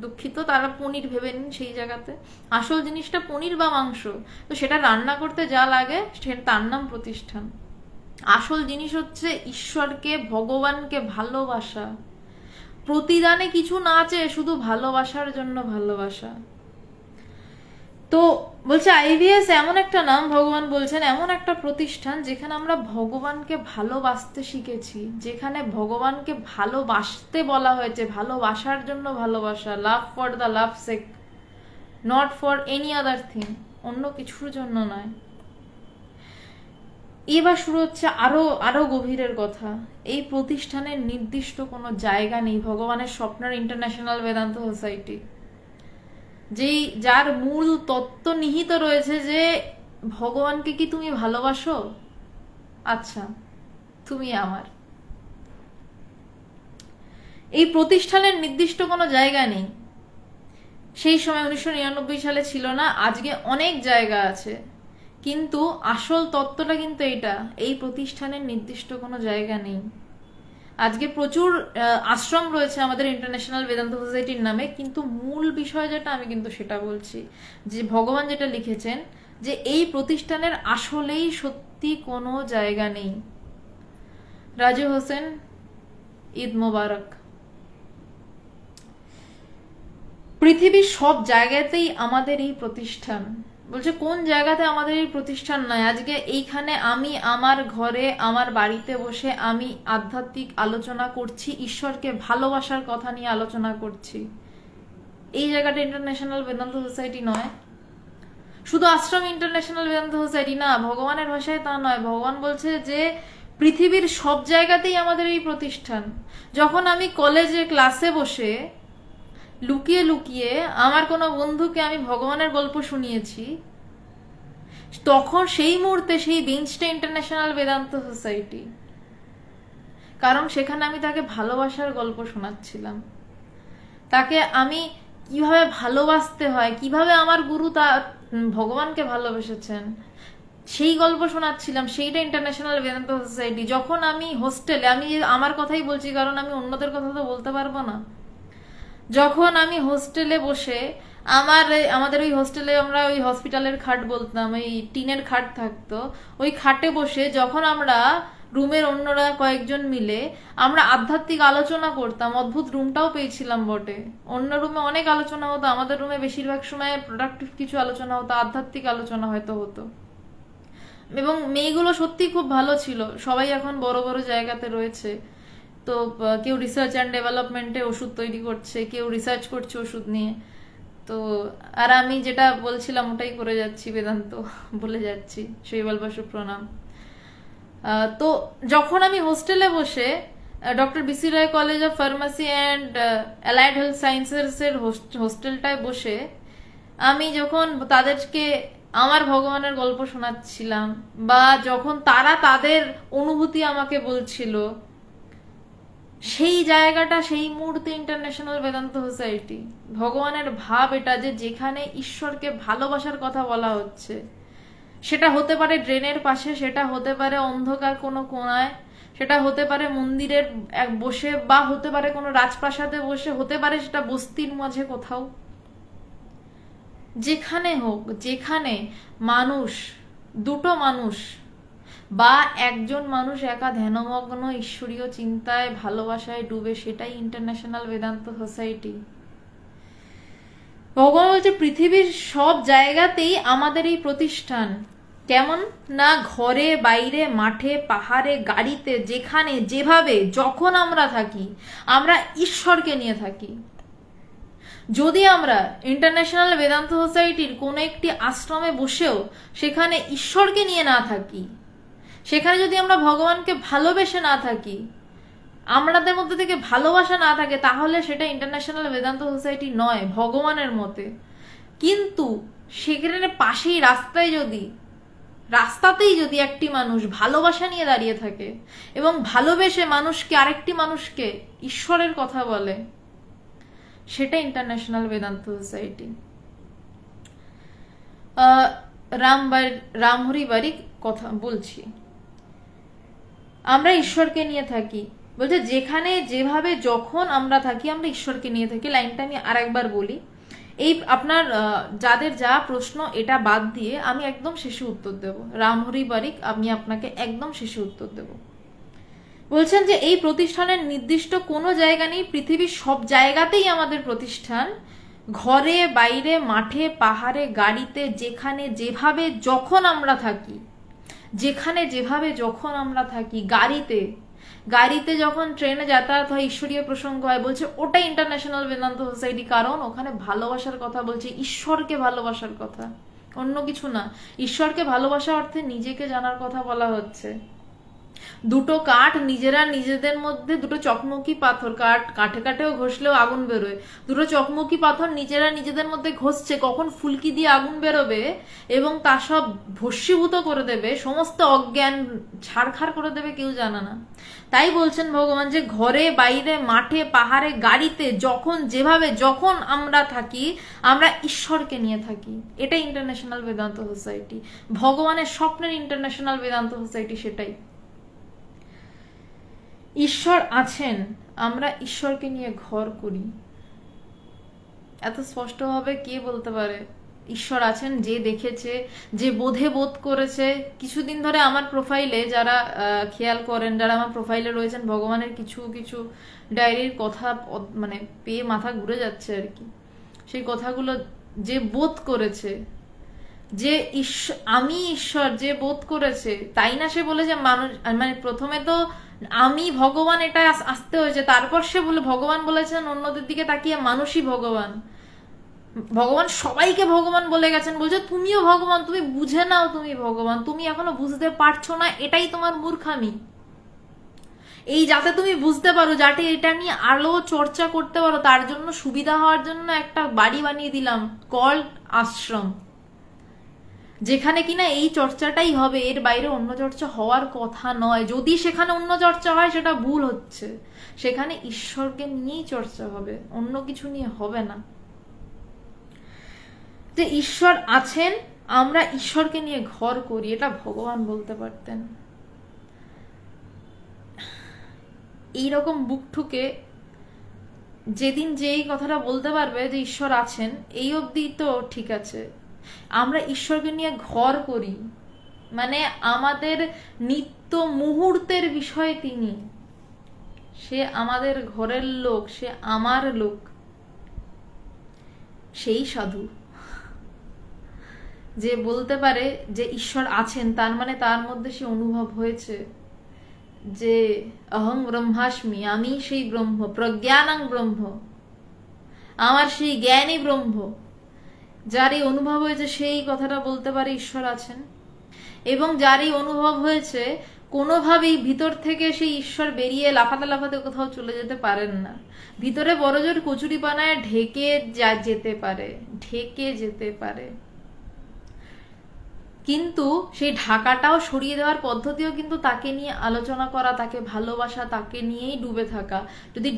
দুঃখিত, তারা পনির ভেবে নিন সেই জায়গাতে। আসল জিনিসটা পনির বা মাংস, তো সেটা রান্না করতে যা লাগে তার নাম প্রতিষ্ঠান। আসল জিনিস হচ্ছে ঈশ্বরকে, ভগবানকে ভালোবাসা, প্রতিদানে কিছু না চেয়ে শুধু ভালোবাসার জন্য ভালোবাসা। তো বলছে আইভিএস এমন একটা নাম, ভগবান বলছেন এমন একটা প্রতিষ্ঠান যেখানে আমরা ভগবানকে ভালোবাসতে শিখেছি, যেখানে ভগবানকে ভালোবাসতে বলা হয়েছে, ভালোবাসার জন্য ভালোবাসা, love for the love sake, not for any other thing, অন্য কিছুর জন্য নয়। এবার শুরু হচ্ছে আরো গভীরের কথা। এই প্রতিষ্ঠানের নির্দিষ্ট কোনো জায়গা নেই। ভগবানের স্বপ্নের ইন্টারন্যাশনাল বেদান্ত সোসাইটি, যার মূল তত্ত্ব নিহিত রয়েছে যে ভগবানকে কি তুমি ভালোবাসো? আচ্ছা, তুমি আমার। এই প্রতিষ্ঠানের নির্দিষ্ট কোনো জায়গা নেই। সেই সময় 1999 সালে ছিল না, আজকে অনেক জায়গা আছে, কিন্তু আসল তত্ত্বটা কিন্তু এইটা, এই প্রতিষ্ঠানের নির্দিষ্ট কোনো জায়গা নেই। আজকে প্রচুর আশ্রম রয়েছে আমাদের ইন্টারন্যাশনাল বেদান্ত সোসাইটির নামে, কিন্তু মূল বিষয় যেটা আমি কিন্তু সেটা বলছি, যে ভগবান যেটা লিখেছেন যে এই প্রতিষ্ঠানের আসলেই সত্যি কোনো জায়গা নেই। রাজু হোসেন, ঈদ মোবারক। পৃথিবীর সব জায়গাতেই আমাদের এই প্রতিষ্ঠান, বলছে কোন জায়গাতে আমাদের এই প্রতিষ্ঠান নাই? আজকে এইখানে আমি আমার ঘরে আমার বাড়িতে বসে আমি আধ্যাত্মিক আলোচনা করছি, ঈশ্বরকে ভালোবাসার কথা নিয়ে আলোচনা করছি। এই জায়গাটা ইন্টারন্যাশনাল বেদান্ত সোসাইটি নয়। শুধু আশ্রম ইন্টারন্যাশনাল বেদান্ত সোসাইটি না, ভগবানের ভাষায় তা নয়। ভগবান বলছে যে পৃথিবীর সব জায়গাতেই আমাদের এই প্রতিষ্ঠান। যখন আমি কলেজে ক্লাসে বসে লুকিয়ে লুকিয়ে আমার কোনো বন্ধুকে আমি ভগবানের গল্প শুনিয়েছি, তখন সেই মুহূর্তে সেই বেঞ্চটা ইন্টারন্যাশনাল বেদান্ত সোসাইটি। কারণ সেখানে আমি তাকে ভালোবাসার গল্প শোনাচ্ছিলাম, তাকে আমি কিভাবে ভালোবাসতে হয়, কিভাবে আমার গুরু তা ভগবানকে ভালোবেসেছেন, সেই গল্প শোনাচ্ছিলাম। সেইটা ইন্টারন্যাশনাল বেদান্ত সোসাইটি। যখন আমি হোস্টেলে, আমি আমার কথাই বলছি কারণ আমি অন্যদের কথা তো বলতে পারবো না, যখন আমি হোস্টেলে বসে আমাদের ওই হোস্টেলে আমরা ওই হসপিটালের খাট বলতাম, ওই টিনের খাট থাকতো, ওই খাটে বসে যখন আমরা রুমের অন্যরা কয়েকজন মিলে আমরা আধ্যাত্মিক আলোচনা করতাম, অদ্ভুত রুমটাও পেয়েছিলাম বটে। অন্য রুমে অনেক আলোচনা হতো, আমাদের রুমে বেশিরভাগ সময় প্রোডাক্টিভ কিছু আলোচনা হতো, আধ্যাত্মিক আলোচনা হয়তো হতো। এবং মেয়েগুলো সত্যি খুব ভালো ছিল, সবাই এখন বড় বড় জায়গাতে রয়েছে। তো কেউ রিসার্চ অ্যান্ড ডেভেলপমেন্টে ওষুধ তৈরি করছে, কেউ রিসার্চ করছে ওষুধ নিয়ে। তো আর আমি যেটা বলছিলাম ওটাই করে যাচ্ছি, বেদান্ত বলে যাচ্ছি, শৈবাল বাসু প্রণাম। তো যখন আমি হোস্টেলে বসে doctor B C Roy college of pharmacy and allied health sciences এর হোস্টেলটায় বসে আমি যখন তাদেরকে আমার ভগবানের গল্প শোনাচ্ছিলাম, বা যখন তারা তাদের অনুভূতি আমাকে বলছিল, সেই জায়গাটা সেই মুহূর্তে ইন্টারন্যাশনাল বেদান্ত সোসাইটি। ভগবানের ভাব এটা যে যেখানে ঈশ্বরকে ভালোবাসার কথা বলা হচ্ছে, সেটা হতে পারে ড্রেনের পাশে, সেটা হতে পারে অন্ধকার কোনো কোণায়, সেটা হতে পারে মন্দিরের বসে, বা হতে পারে কোনো রাজপ্রাসাদে বসে, হতে পারে সেটা বস্তির মাঝে কোথাও। যেখানে হোক, যেখানে মানুষ, দুটো মানুষ বা একজন মানুষ একা ধ্যানমগ্ন ঈশ্বরীয় চিন্তায় ভালোবাসায় ডুবে, সেটাই ইন্টারন্যাশনাল বেদান্ত সোসাইটি। ভগবান বলছে পৃথিবীর সব জায়গাতেই আমাদের এই প্রতিষ্ঠান। কেমন না, ঘরে বাইরে মাঠে পাহাড়ে গাড়িতে, যেখানে যেভাবে যখন আমরা থাকি, আমরা ঈশ্বরকে নিয়ে থাকি। যদি আমরা ইন্টারন্যাশনাল বেদান্ত সোসাইটির কোনো একটি আশ্রমে বসেও সেখানে ঈশ্বরকে নিয়ে না থাকি, সেখানে যদি আমরা ভগবানকে ভালোবেসে না থাকি, আমাদের মধ্যে থেকে ভালোবাসা না থাকে, তাহলে সেটা ইন্টারন্যাশনাল বেদান্ত সোসাইটি নয় ভগবানের মতে। কিন্তু সেখানে পাশেই রাস্তাতেই যদি একটি মানুষ ভালোবাসা নিয়ে দাঁড়িয়ে থাকে এবং ভালোবেসে মানুষকে, আরেকটি মানুষকে ঈশ্বরের কথা বলে, সেটা ইন্টারন্যাশনাল বেদান্ত সোসাইটি। রামহরি বারিক কথা বলছি, আমরা ঈশ্বরকে নিয়ে থাকি। বলছে যেখানে যেভাবে যখন আমরা থাকি, আমরা ঈশ্বরকে নিয়ে থাকি। লাইনটা আমি আরেকবার বলি, এই আপনার যাদের যা প্রশ্ন এটা বাদ দিয়ে আমি একদম শেষে উত্তর দেব। রামহরি বারিক, আমি আপনাকে একদম শেষে উত্তর দেব। বলছেন যে এই প্রতিষ্ঠানের নির্দিষ্ট কোনো জায়গা নেই, পৃথিবীর সব জায়গাতেই আমাদের প্রতিষ্ঠান। ঘরে বাইরে মাঠে পাহাড়ে গাড়িতে, যেখানে যেভাবে যখন আমরা থাকি, যেখানে যেভাবে যখন আমরা থাকি, গাড়িতে যখন ট্রেনে যাতায়াত হয়, ঈশ্বরীয় প্রসঙ্গ হয়, বলছে ওটা ইন্টারন্যাশনাল বেদান্ত সোসাইটি। কারণ ওখানে ভালোবাসার কথা বলছে, ঈশ্বরকে ভালোবাসার কথা, অন্য কিছু না। ঈশ্বরকে ভালোবাসা অর্থে নিজেকে জানার কথা বলা হচ্ছে। দুটো কাঠ নিজেরা নিজেদের মধ্যে, দুটো চকমকি পাথর, কাঠে কাঠেও ঘষলেও আগুন বেরোয়, দুটো চকমকি পাথর নিজেরা নিজেদের মধ্যে ঘষছে, কখন ফুলকি দিয়ে আগুন বেরোবে এবং তা সব ভস্মীভূত করে দেবে, সমস্ত অজ্ঞান ছাড়খাড় করে দেবে, কেউ জানে না। তাই বলছেন ভগবান যে ঘরে বাইরে মাঠে পাহাড়ে গাড়িতে যখন যেভাবে যখন আমরা থাকি, আমরা ঈশ্বরকে নিয়ে থাকি। এটা ইন্টারন্যাশনাল বেদান্ত সোসাইটি, ভগবানের স্বপ্নের ইন্টারন্যাশনাল বেদান্ত সোসাইটি। সেটাই, ঈশ্বর আছেন, আমরা ঈশ্বরকে নিয়ে ঘর করি। এত স্পষ্টভাবে কে বলতে পারে? ঈশ্বর আছেন, যে দেখেছে, যে বোধ করেছে। কিছুদিন ধরে আমার প্রোফাইলে যারা খেয়াল করেন, যারা আমার প্রোফাইলে রয়েছেন, ভগবানের কিছু কিছু ডায়েরির কথা মানে পেয়ে মাথা ঘুরে যাচ্ছে আর কি। সেই কথাগুলো যে বোধ করেছে, যে আমি ঈশ্বর যে বোধ করেছে, তাই না সে বলে যে মানুষ, মানে প্রথমে তো আমি ভগবান এটা আসতে হয়েছে, তারপর সে বলে ভগবান বলেছেন অন্যদের দিকে তাকিয়ে মানুষই ভগবান। ভগবান সবাইকে ভগবান বলে গেছেন, বলছে তুমিও ভগবান, তুমি বুঝে নাও তুমি ভগবান, তুমি এখনো বুঝতে পারছো না, এটাই তোমার মূর্খামি। এই যাতে তুমি বুঝতে পারো, যাতে এটা নিয়ে আলো চর্চা করতে পারো, তার জন্য সুবিধা হওয়ার জন্য একটা বাড়ি বানিয়ে দিলাম কল্ড আশ্রম, যেখানে কিনা এই চর্চাটাই হবে, এর বাইরে অন্য চর্চা হওয়ার কথা নয়। যদি সেখানে অন্য চর্চা হয় সেটা ভুল হচ্ছে, সেখানে ঈশ্বরকে নিয়েই চর্চা হবে, অন্য কিছু নিয়ে হবে না। যে ঈশ্বর আছেন, আমরা ঈশ্বরকে নিয়ে ঘর করি, এটা ভগবান বলতে পারতেন। এইরকম বুক ঠুকে যেদিন যেই কথাটা বলতে পারবে যে ঈশ্বর আছেন, এই অবধি তো ঠিক আছে। আমরা ঈশ্বরকে নিয়ে ঘর করি, মানে আমাদের নিত্য মুহূর্তের বিষয় তিনি, সে আমাদের ঘরের লোক, সে আমার লোক, সেই সাধু যে বলতে পারে যে ঈশ্বর আছেন, তার মানে তার মধ্যে সে অনুভব হয়েছে যে অহং ব্রহ্মাস্মি, আমি সেই ব্রহ্ম, প্রজ্ঞানং ব্রহ্ম, আমার সেই জ্ঞানী ব্রহ্ম। যার এই অনুভব হয়েছে সেই কথাটা বলতে পারে ঈশ্বর আছেন। এবং যার এই অনুভব হয়েছে, কোনোভাবেই ভিতর থেকে সেই ঈশ্বর বেরিয়ে লাফাতে লাফাতে কোথাও চলে যেতে পারেন না, ভিতরে বড়জোর কচুরিপানায় ঢেকে যেতে পারে, কিন্তু সেই ঢাকাটাও সরিয়ে দেওয়ার পদ্ধতিও কিন্তু তাকে নিয়ে আলোচনা করা, তাকে ভালোবাসা, তাকে নিয়েই ডুবে থাকা। যদি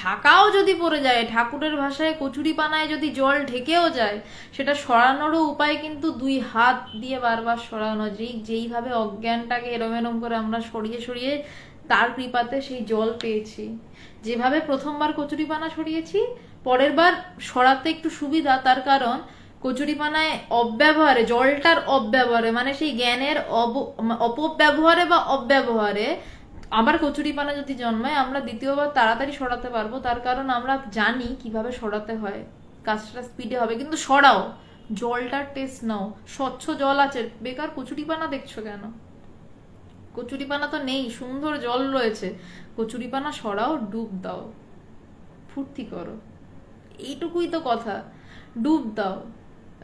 ঢাকাও যদি পড়ে যায়, ঠাকুরের ভাষায় কচুরিপানায় যদি জল ঢেকেও যায়, সেটা সরানোরও উপায় কিন্তু দুই হাত দিয়ে বারবার সরানো। যেইভাবে অজ্ঞানটাকে এরম এরম করে আমরা সরিয়ে তার কৃপাতে সেই জল পেয়েছি। যেভাবে প্রথমবার কচুরিপানা সরিয়েছি, পরের বার সরাতে একটু সুবিধা, তার কারণ কচুরিপানায় অব্যবহারে, জলটার অব্যবহারে, মানে সেই জ্ঞানের অপব্যবহারে বা অব্যবহারে আবার কচুরিপানা যদি জন্মায়, আমরা দ্বিতীয়বার তাড়াতাড়ি সরাতে পারবো, তার কারণ আমরা জানি কিভাবে সরাতে হয়, কাজটা স্পিডে হবে। কিন্তু সরাও, জলটার টেস্ট নাও, স্বচ্ছ জল আছে, বেকার কচুরিপানা দেখছো কেন? কচুরিপানা তো নেই, সুন্দর জল রয়েছে, কচুরিপানা সরাও, ডুব দাও, ফুর্তি করো, এইটুকুই তো কথা। ডুব দাও,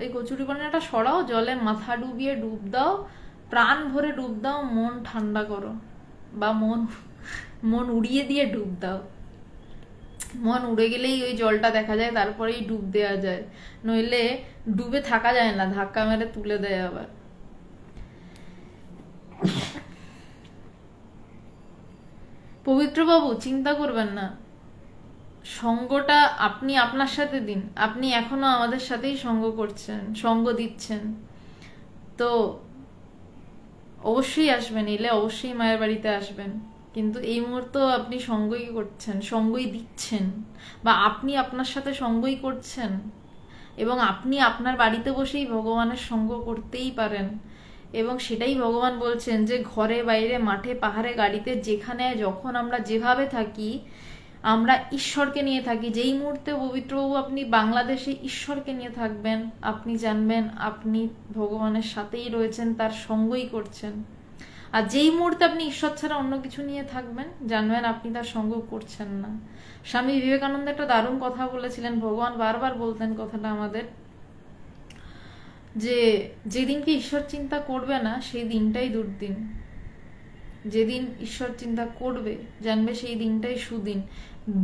এই কচুরিপানাটা সরাও, জলে মাথা ডুবিয়ে ডুব দাও, প্রাণ ভরে ডুব দাও, মন ঠান্ডা করো, বা মন উড়িয়ে দিয়ে ডুব দাও। মন উড়ে গেলেই ওই জলটা দেখা যায়, তারপরেই ডুব দেওয়া যায়, নইলে ডুবে থাকা যায় না, ধাক্কা মেরে তুলে দেয় আবার। পবিত্র বাবু, চিন্তা করবেন না, সঙ্গটা আপনি আপনার সাথে দিন, আপনি এখনো আমাদের সাথেই সঙ্গ দিচ্ছেন, তো অবশ্যই আসবেন, এলে অবশ্যই মায়ের বাড়িতে আসবেন। কিন্তু এই মুহূর্তে আপনি সঙ্গই দিচ্ছেন, বা আপনি আপনার সাথে সঙ্গই করছেন, এবং আপনি আপনার বাড়িতে বসেই ভগবানের সঙ্গ করতেই পারেন। এবং সেটাই ভগবান বলছেন যে ঘরে বাইরে মাঠে পাহাড়ে গাড়িতে যেখানে যখন আমরা যেভাবে থাকি, আমরা ঈশ্বরকে নিয়ে থাকি। যেই মুহূর্তে পবিত্রবাবু আপনি বাংলাদেশে ঈশ্বরকে নিয়ে থাকবেন, আপনি জানবেন আপনি ভগবানের সাথেই রয়েছেন, তার সঙ্গই করছেন। আর যেই মুহূর্তে আপনি ঈশ্বর ছাড়া অন্য কিছু নিয়ে থাকবেন, জানবেন আপনি তার সঙ্গ করছেন না। স্বামী বিবেকানন্দ একটা দারুণ কথা বলেছিলেন, ভগবান বারবার বলতেন কথাটা আমাদের, যে যেদিনকে ঈশ্বর চিন্তা করবে না সেই দিনটাই দুর্দিন, যেদিন ঈশ্বর চিন্তা করবে জানবে সেই দিনটাই সুদিন।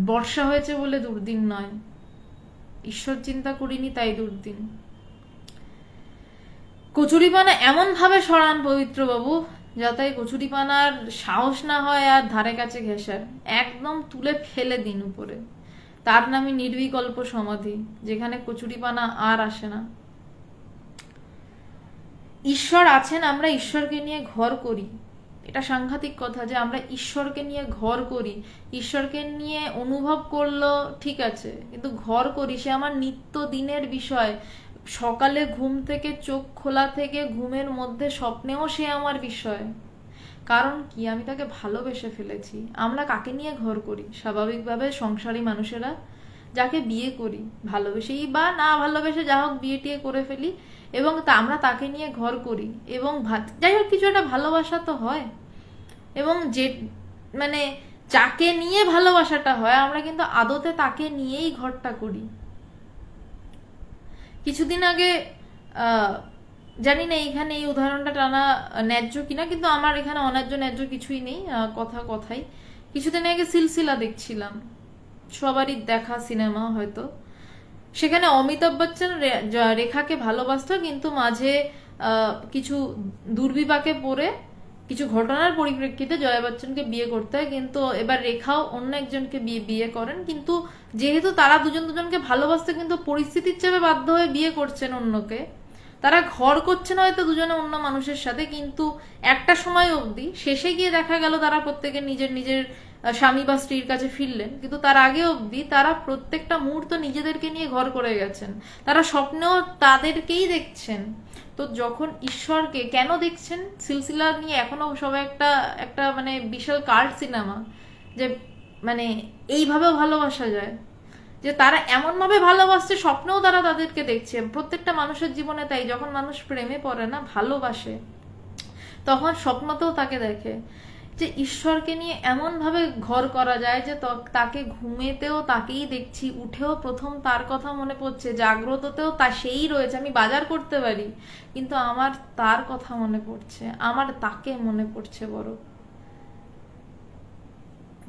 বর্ষা হয়েছে বলে দুর্দিন নয়, ঈশ্বর চিন্তা করিনি তাই দুর্দিন। কচুরিপানা এমন ভাবে সরান পবিত্র বাবু, যাতে কচুরিপানার সাহস না হয় আর ধারে কাছে ঘেঁষার, একদম তুলে ফেলে দিন উপরে। তার নামই নির্বিকল্প সমাধি, যেখানে কচুরিপানা আর আসে না। ঈশ্বর আছেন, আমরা ঈশ্বরকে নিয়ে ঘর করি, এটা সাংঘাতিক কথা যে আমরা ঈশ্বরকে নিয়ে ঘর করি। ঈশ্বরকে নিয়ে অনুভব করলো ঠিক আছে, কিন্তু ঘর করি, সে আমার নিত্য দিনের বিষয়। সকালে ঘুম থেকে চোখ খোলা থেকে ঘুমের মধ্যে স্বপ্নেও সে আমার বিষয়। কারণ কি? আমি তাকে ভালোবেসে ফেলেছি। আমরা কাকে নিয়ে ঘর করি? স্বাভাবিকভাবে সংসারী মানুষেরা যাকে বিয়ে করি, ভালোবেসেই বা না ভালোবেসে যা হোক বিয়ে টিয়ে করে ফেলি, এবং আমরা তাকে নিয়ে ঘর করি, এবং যাই হোক কিছু একটা ভালোবাসা তো হয়, এবং যে মানে যাকে নিয়ে ভালোবাসাটা হয় আমরা কিন্তু আদতে তাকে নিয়েই ঘরটা করি। কিছুদিন আগে জানি না এইখানে এই উদাহরণটা টানা ন্যায্য কিনা, কিন্তু আমার এখানে অন্যায্য ন্যায্য কিছুই নেই, কথাই। কিছুদিন আগে সিলসিলা দেখছিলাম, সবারই দেখা সিনেমা হয়তো। সেখানে অমিতাভ বচ্চন রেখাকে ভালোবাসতো, কিন্তু মাঝে কিছু দুর্বিপাকে পড়ে কিছু ঘটনার পরিপ্রেক্ষিতে জয়া বচ্চনকে বিয়ে করতে হয়, কিন্তু এবার রেখাও অন্য একজনকে বিয়ে করেন। কিন্তু যেহেতু তারা দুজনকে ভালোবাসতে, কিন্তু পরিস্থিতির চাপে বাধ্য হয়ে বিয়ে করছেন অন্যকে, তারা ঘর করছেন হয়তো দুজনে অন্য মানুষের সাথে, কিন্তু একটা সময় অবধি, শেষে গিয়ে দেখা গেল তারা প্রত্যেকে নিজের নিজের স্বামী বা স্ত্রীর কাছে ফিরলেন, কিন্তু তার আগে অবধি তারা প্রত্যেকটা মুহূর্ত নিজেদেরকে নিয়ে ঘর করে গেছেন, তারা স্বপ্নেও তাদেরকেই দেখছেন। তো যখন ঈশ্বরকে কেন দেখছেন, সিলসিলা নিয়ে এখনো সবাই একটা মানে বিশাল কাল্ট সিনেমা, যে মানে এইভাবেও ভালোবাসা যায়, যে তারা এমন ভাবে ভালোবাসছে স্বপ্নেও তারা তাদেরকে দেখছে। প্রত্যেকটা মানুষের জীবনে তাই, যখন মানুষ প্রেমে পড়ে না, ভালোবাসে, তখন স্বপ্নতেও তাকে দেখে, যে ঈশ্বরকে নিয়ে এমন ভাবে ঘর করা যায় যে তাকে ঘুমেতেও তাকেই দেখছি, উঠেও প্রথম তার কথা মনে পড়ছে, জাগ্রততেও সেই রয়েছে, আমি বাজার করতে পারি কিন্তু আমার তার কথা মনে পড়ছে, আমার তাকে মনে পড়ছে বড়।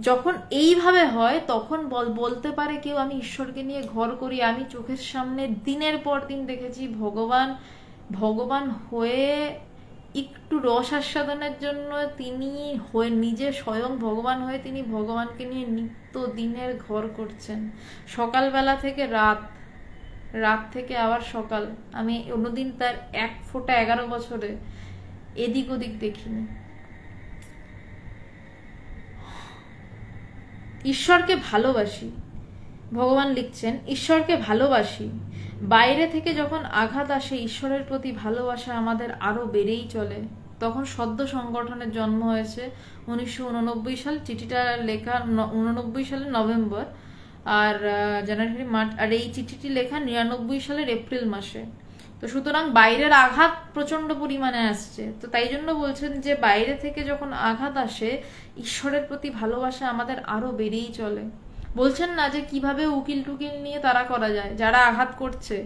যখন এইভাবে হয় তখন বলতে পারে কেউ আমি ঈশ্বরকে নিয়ে ঘর করি। আমি চোখের সামনে দিনের পর দিন দেখেছি ভগবান হয়ে একটু রস আস্বাদনের জন্য তিনি হয়ে নিজে স্বয়ং ভগবান হয়ে তিনি ভগবানকে নিয়ে নিত্য দিনের ঘর করছেন, সকালবেলা থেকে রাত থেকে আবার সকাল। আমি অন্যদিন তার 1 ফোঁটা 11 বছরে এদিক ওদিক দেখিনি। ঈশ্বরকে ভালোবাসি, ভগবান লিখছেন ঈশ্বরকে ভালোবাসি, বাইরে থেকে যখন আঘাত আসে ঈশ্বরের প্রতি ভালোবাসা আমাদের আরো বেড়েই চলে। তখন সদ্য সংগঠনের জন্ম হয়েছে 1989 সাল, চিঠিটা লেখা 89 সালের নভেম্বর, আর জানুয়ারি মার্চ, আর এই চিঠিটি লেখা 99 সালের এপ্রিল মাসে। তো সুতরাং বাইরের আঘাত প্রচন্ড পরিমাণে আসছে, তো তাই জন্য বলছেন যে বাইরে থেকে যখন আঘাত আসে ঈশ্বরের প্রতি ভালোবাসা আমাদের আরো বেড়েই চলে। বলছেন না যে কিভাবে উকিল টুকিল নিয়ে তারা করা যায় যারা আঘাত করছে,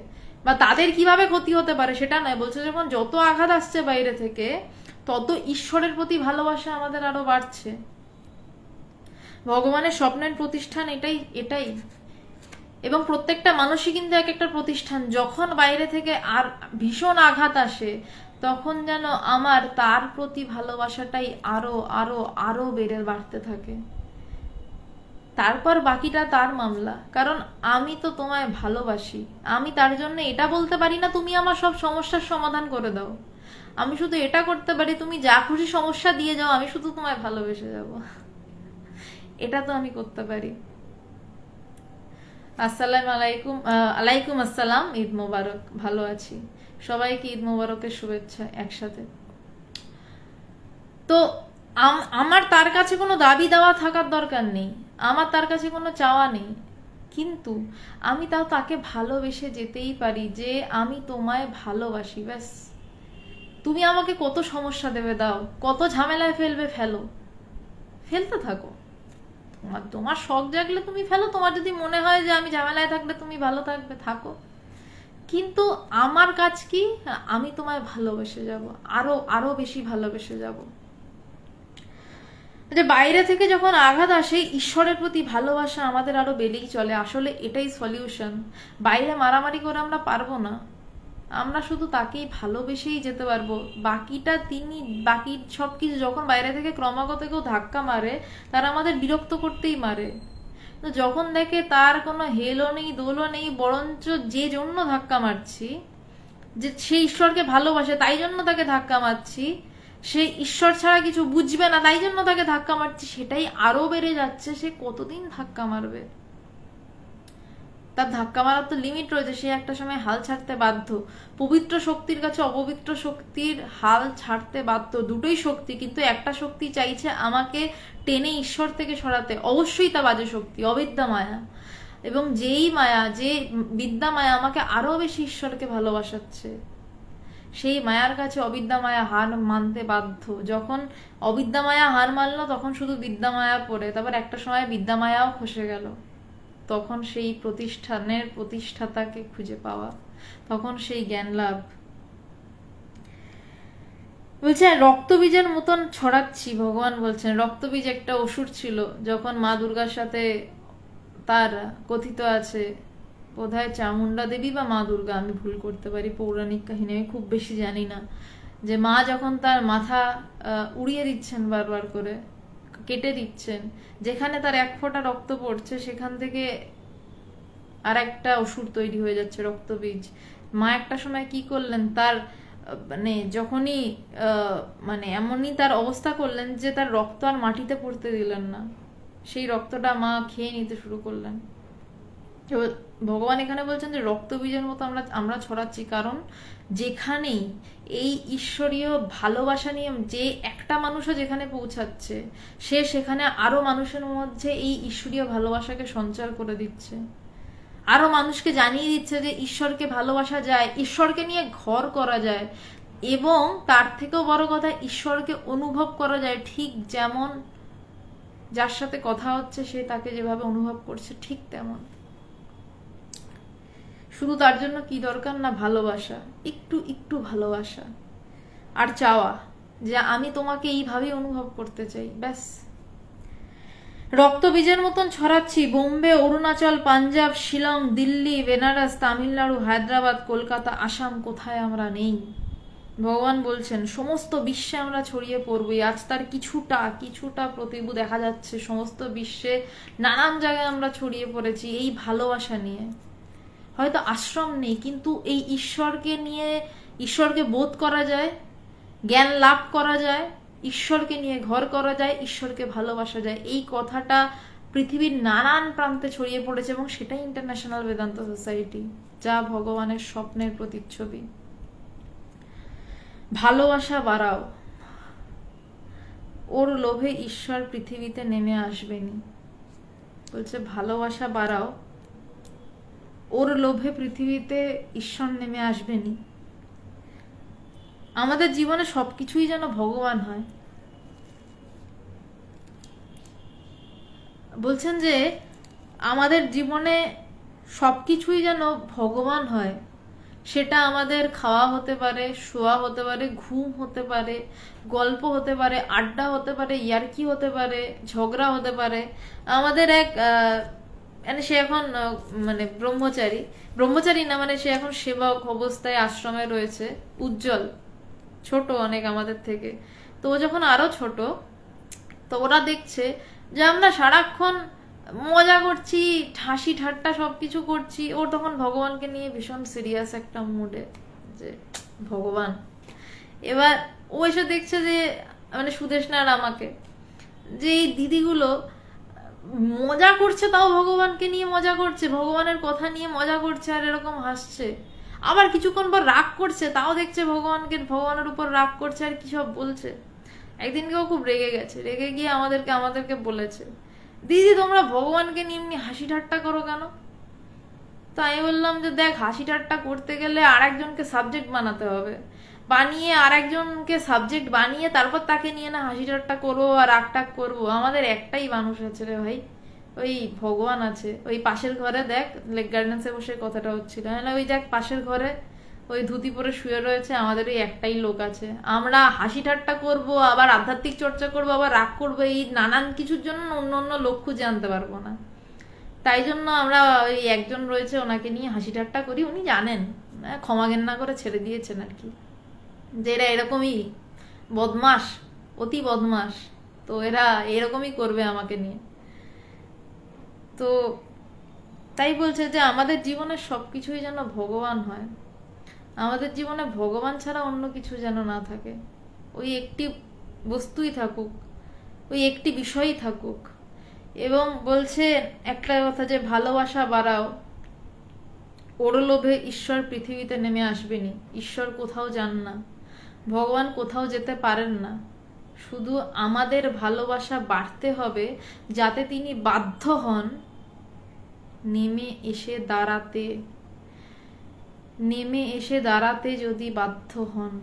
বা তাদের কিভাবে ক্ষতি হতে পারে সেটা নয়, বলছে যখন যত আঘাত আসছে বাইরে থেকে তত ঈশ্বরের প্রতি ভালোবাসা আমাদের আরো বাড়ছে। ভগবানের স্বপ্নের প্রতিষ্ঠান এটাই। এবং প্রত্যেকটা মানুষই কিন্তু এক একটা প্রতিষ্ঠান। যখন বাইরে থেকে আর ভীষণ আঘাত আসে তখন যেন আমার তার প্রতি ভালোবাসাটাই আরো আরো আরো বাড়তে থাকে। তারপর বাকিটা তার মামলা, কারণ আমি তো তোমায় ভালোবাসি। আমি তার জন্য এটা বলতে পারি না তুমি আমার সব সমস্যার সমাধান করে দাও, আমি শুধু এটা করতে পারি তুমি যা খুশি সমস্যা দিয়ে যাও, আমি শুধু তোমায় ভালোবেসে যাব, এটা তো আমি করতে পারি। আসসালামু আলাইকুম। আলাইকুম আসসালাম, ঈদ মোবারক। ভালো আছি, সবাইকে ঈদ মোবারকের শুভেচ্ছা একসাথে। তো আমার তার কাছে কোনো দাবি দেওয়া থাকার দরকার নেই, আমার তার কাছে কোনো চাওয়া নেই, কিন্তু আমি তাও তাকে ভালোবেসে যেতেই পারি যে আমি তোমায় ভালোবাসি, ব্যাস। তুমি আমাকে কত সমস্যা দেবে দাও, কত ঝামেলায় ফেলতে থাকো, তোমার শখ জাগলে তুমি ফেলো, তোমার যদি মনে হয় যে আমি ঝামেলায় থাকলে তুমি ভালো থাকবে থাকো, কিন্তু আমার কাজ কি, আমি তোমায় ভালোবেসে যাব, আরো আরো বেশি ভালোবেসে যাব। যে বাইরে থেকে যখন আঘাত আসে ঈশ্বরের প্রতি ভালোবাসা আমাদের আরো বেড়েই চলে। আসলে এটাই সলিউশন। বাইরে মারামারি করে আমরা পারবো না, আমরা শুধু তাকেই ভালোবেসেই যেতে পারবো। বাকি সবকিছু যখন বাইরে থেকে ক্রমাগত কেউ ধাক্কা মারে তারা আমাদের বিরক্ত করতেই মারে, তো যখন দেখে তার কোনো হেলও নেই দোলও নেই, বরঞ্চ যে জন্য ধাক্কা মারছি, যে সে ঈশ্বরকে ভালোবাসে তাই জন্য তাকে ধাক্কা মারছি, সে ঈশ্বর ছাড়া কিছু বুঝবে না তাই জন্য তাকে ধাক্কা মারছি, সেটাই আরো বেড়ে যাচ্ছে। সে কতদিন ধাক্কা মারবে? তার ধাক্কা মারার তো লিমিট রয়েছে, সে একটা সময় হাল ছাড়তে বাধ্য। পবিত্র শক্তির কাছে অপবিত্র শক্তির হাল ছাড়তে বাধ্য। দুটোই শক্তি, কিন্তু একটা শক্তি চাইছে আমাকে টেনে ঈশ্বর থেকে সরাতে, অবশ্যই তা বাজে শক্তি, অবিদ্যা মায়া। এবং যেই মায়া, যে বিদ্যা মায়া আমাকে আরো বেশি ঈশ্বরকে ভালোবাসাচ্ছে, সেই মায়ার কাছে অবিদ্যা মায়া হার মানতে বাধ্য। যখন অবিদ্যা মায়া হার মানলো তখন শুধু বিদ্যা মায়া পড়ে, তারপর একটা সময় বিদ্যা মায়াও খসে গেল। তখন সেই প্রতিষ্ঠানের প্রতিষ্ঠাতাকে খুঁজে পাওয়া, তখন সেই জ্ঞান লাভ। বলছে রক্তবীজের মতন ছড়াচ্ছি, ভগবান বলছেন রক্তবীজ একটা অসুর ছিল। যখন মা দুর্গার সাথে তার কথিত আছে, বোধহয় চামুন্ডা দেবী বা মা দুর্গা, আমি ভুল করতে পারি, পৌরাণিক কাহিনী আমি খুব বেশি জানি না, যে মা যখন তার মাথা উড়িয়ে দিচ্ছেন, বারবার করে কেটে দিচ্ছেন, যেখানে তার এক ফোঁটা রক্ত পড়ছে সেখান থেকে আর একটা অসুর তৈরি হয়ে যাচ্ছে, রক্তবীজ। মা একটা সময় কি করলেন, তার মানে যখনই মানে এমনই তার অবস্থা করলেন যে তার রক্ত আর মাটিতে পড়তে দিলেন না, সেই রক্তটা মা খেয়ে নিতে শুরু করলেন। ভগবান এখানে বলছেন যে রক্তবীজের মতো আমরা ছড়াচ্ছি, কারণ যেখানেই এই ঈশ্বরীয় ভালোবাসা নিয়ে যে একটা মানুষও যেখানে পৌঁছাচ্ছে, সে সেখানে আরো মানুষের মধ্যে এই ঈশ্বরীয় ভালোবাসাকে সঞ্চার করে দিচ্ছে, আরো মানুষকে জানিয়ে দিচ্ছে যে ঈশ্বরকে ভালোবাসা যায়, ঈশ্বরকে নিয়ে ঘর করা যায়, এবং তার থেকেও বড় কথা ঈশ্বরকে অনুভব করা যায়, ঠিক যেমন যার সাথে কথা হচ্ছে সে তাকে যেভাবে অনুভব করছে ঠিক তেমন। শুধু তার জন্য কি দরকার না, ভালোবাসা, একটু একটু ভালোবাসা আর চাওয়া যে আমি তোমাকে এইভাবেই অনুভব করতে চাই, ব্যাস। রক্তবীজের মতন ছড়াচ্ছি বোম্বে, অরুণাচল, পাঞ্জাব, শিলং, দিল্লি, বেনারস, তামিলনাড়ু, হায়দ্রাবাদ, কলকাতা, আসাম, কোথায় আমরা নেই। ভগবান বলছেন সমস্ত বিশ্বে আমরা ছড়িয়ে পড়বই। আজ তার কিছুটা প্রতিভূ দেখা যাচ্ছে, সমস্ত বিশ্বে নানান জায়গায় আমরা ছড়িয়ে পড়েছি এই ভালোবাসা নিয়ে। হয়তো আশ্রম নেই, কিন্তু এই ঈশ্বরকে নিয়ে ঈশ্বরকে বোধ করা যায়, জ্ঞান লাভ করা যায়, ঈশ্বরকে নিয়ে ঘর করা যায়, ঈশ্বরকে ভালোবাসা যায়, এই কথাটা পৃথিবীর নানান প্রান্তে ছড়িয়ে পড়েছে, এবং সেটাই ইন্টারন্যাশনাল বেদান্ত সোসাইটি, যা ভগবানের স্বপ্নের প্রতিচ্ছবি। ভালোবাসা বাড়াও, ওর লোভে ঈশ্বর পৃথিবীতে নেমে আসবেনি। বলছে ভালোবাসা বাড়াও, ওর লোভে পৃথিবীতে ঈশ্বর নেমে আসবেনি। আমাদের জীবনে সবকিছুই যেন ভগবান হয়। বলছেন যে আমাদের জীবনে সবকিছুই যেন ভগবান হয়, সেটা আমাদের খাওয়া হতে পারে, শোয়া হতে পারে, ঘুম হতে পারে, গল্প হতে পারে, আড্ডা হতে পারে, ইয়ার্কি হতে পারে, ঝগড়া হতে পারে। আমাদের এক মানে সে এখন মানে ব্রহ্মচারী না, মানে সে এখন সেবক অবস্থায় আশ্রমে রয়েছে, উজ্জ্বল, ছোট অনেক আমাদের থেকে। তো ও যখন আরো ছোট, তো ওরা দেখছে যে আমরা সারাক্ষণ মজা করছি, হাসি ঠাট্টা সবকিছু করছি, ও তখন ভগবানকে নিয়ে ভীষণ সিরিয়াস একটা মুডে, যে ভগবান। এবার ও এসে দেখছে যে মানে সুদেষ্ণা আর আমাকে, যে এই দিদিগুলো মজা করছে, তাও ভগবানকে নিয়ে মজা করছে, ভগবানের কথা নিয়ে মজা করছে আর এরকম হাসছে। আবার কিছুক্ষণ পর রাগ করছে, তাও দেখছে ভগবানের উপর রাগ করছে আর কি সব বলছে। একদিনকে ও খুব রেগে গেছে, রেগে গিয়ে আমাদেরকে বলেছে, দিদি তোমরা ভগবানকে নিয়ে এমনি হাসি ঠাট্টা করো কেন? তো আমি বললাম যে দেখ, হাসি ঠাট্টা করতে গেলে আর একজনকে সাবজেক্ট বানাতে হবে, বানিয়ে আর একজনকে সাবজেক্ট বানিয়ে তারপর তাকে নিয়ে না হাসি ঠাট্টা করবো আর রাগটাগ করবো। আমাদের একটাই মানুষ আছে রে ভাই, ওই ভগবান আছে। ওই পাশের ঘরে দেখ, লেক গার্ডেন্সে বসে কথাটা হচ্ছিল, হ্যাঁ ওই দেখ পাশের ঘরে ওই ধুতি পরে শুয়ে রয়েছে, আমাদের ওই একটাই লোক আছে। আমরা হাসি ঠাট্টা করবো, আবার আধ্যাত্মিক চর্চা করবো, আবার রাগ করবো, এই নানান কিছুর জন্য অন্য অন্য লোক খুঁজে আনতে পারবো না। তাই জন্য আমরা ওই একজন রয়েছে, ওনাকে নিয়ে হাসি ঠাট্টা করি। উনি জানেন, ক্ষমা ঘেন্না করে ছেড়ে দিয়েছেন আর কি, যে এরা এরকমই বদমাস, অতি বদমাস, তো এরা এরকমই করবে আমাকে নিয়ে। তো তাই বলছে যে আমাদের জীবনে সবকিছুই যেন ভগবান হয়, আমাদের জীবনে ভগবান ছাড়া অন্য কিছু যেন না থাকে, ওই একটি বস্তুই থাকুক, ওই একটি বিষয়ই থাকুক। এবং বলছে একটা কথা, যে ভালোবাসা বাড়াও, ওর লোভে ঈশ্বর পৃথিবীতে নেমে আসবেনি। ঈশ্বর কোথাও যান না, ভগবান কোথাও যেতে পারেন না, শুধু আমাদের ভালোবাসা বাড়তে হবে, যাতে তিনি বাধ্য হন নেমে এসে দাঁড়াতে যদি বাধ্য হন,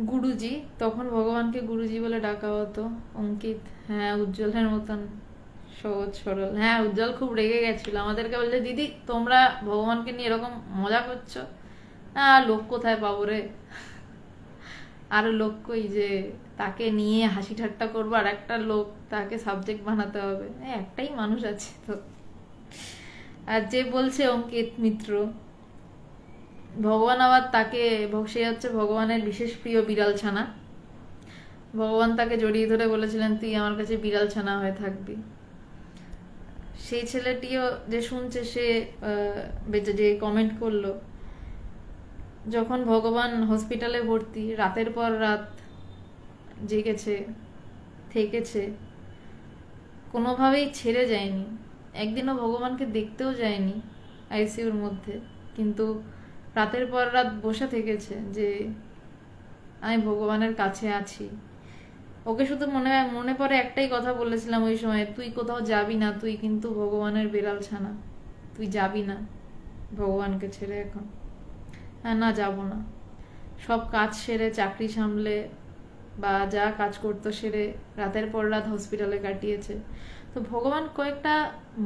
গুরুজি, তখন ভগবানকে গুরুজি বলে ডাকা হতো। অঙ্কিত, হ্যাঁ উজ্জ্বলের মতন সহজ সরল। হ্যাঁ উজ্জ্বল খুব রেগে গেছিল, আমাদেরকে বলছে দিদি তোমরা ভগবানকে নিয়ে এরকম মজা করছো, লোক কোথায় পাবো রে, আর লোক কই যে তাকে নিয়ে হাসি ঠাট্টা করবো, আর একটা লোক তাকে সাবজেক্ট বানাতে হবে, একটাই মানুষ আছে তো। আর যে বলছে অঙ্কিত মিত্র, ভগবান আবার তাকে, সে হচ্ছে ভগবানের বিশেষ প্রিয় বিড়াল ছানা। ভগবান তাকে জড়িয়ে ধরে বলেছিলেন তুই আমার কাছে বিড়াল ছানা হয়ে থাকবি। সেই ছেলেটিও যে শুনছে, সে বেঁচে যে কমেন্ট করলো, যখন ভগবান হসপিটালে ভর্তি, রাতের পর রাত জেগেছে, থেকেছে, কোনোভাবেই ছেড়ে যায়নি, একদিনও ভগবানকে দেখতেও যায়নি আইসিইউর মধ্যে, কিন্তু রাতের পর রাত বসে থেকেছে যে আমি ভগবানের কাছে আছি। ওকে শুধু মনে পড়ে একটাই কথা বলেছিলাম ওই সময়, তুই কোথাও যাবি না, তুই কিন্তু ভগবানের বিড়াল ছানা, তুই যাবি না ভগবানকে ছেড়ে এখন। হ্যাঁ না, যাব না। সব কাজ সেরে, চাকরি সামলে বা যা কাজ করতো সেরে রাতের পর রাত হসপিটালে কাটিয়েছে। তো ভগবান কয়েকটা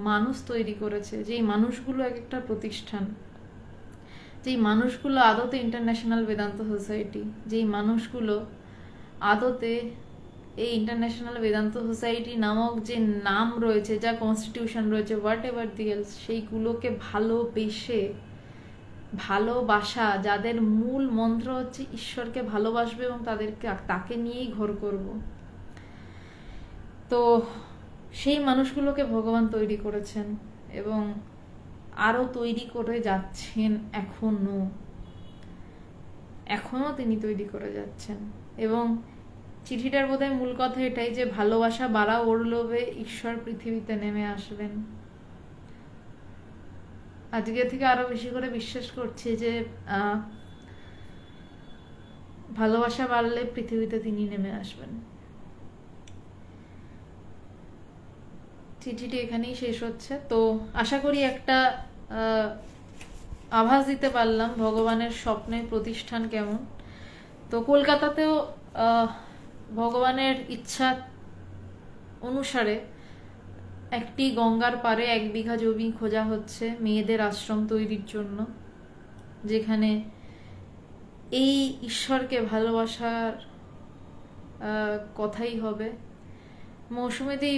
মানুষ তৈরি করেছে, যেই মানুষগুলো এক একটা প্রতিষ্ঠান, যেই মানুষগুলো আদতে ইন্টারন্যাশনাল বেদান্ত সোসাইটি, যেই মানুষগুলো আদতে এই ইন্টারন্যাশনাল বেদান্ত সোসাইটি নামক যে নাম রয়েছে, যা কনস্টিটিউশন রয়েছে, হোয়াট এভার দি এলস, সেইগুলোকে ভালোবাসা, যাদের মূল মন্ত্র হচ্ছে ঈশ্বরকে ভালোবাসবে এবং তাকে নিয়েই ঘর করব, তো সেই মানুষগুলোকে ভগবান তৈরি করেছেন এবং আরো তৈরি করে যাচ্ছেন। এখনো তিনি তৈরি করে যাচ্ছেন। এবং চিঠিটার বোধহয় মূল কথা এটাই যে ভালোবাসা বাড়া ওর লোভে ঈশ্বর পৃথিবীতে নেমে আসবেন। আজকে থেকে আরো বেশি করে বিশ্বাস করছি যে ভালোবাসা বাড়লে পৃথিবীতে তিনি নেমে আসবেন। চিঠিটি এখানেই শেষ হচ্ছে। তো আশা করি একটা আভাস দিতে পারলাম ভগবানের স্বপ্নের প্রতিষ্ঠান কেমন। তো কলকাতাতেও ভগবানের ইচ্ছা অনুসারে একটি গঙ্গার পাড়ে 1 বিঘা জমি খোঁজা হচ্ছে মেয়েদের আশ্রম তৈরির জন্য, যেখানে এই ঈশ্বরকে ভালোবাসার কথাই হবে। মৌসুমীদি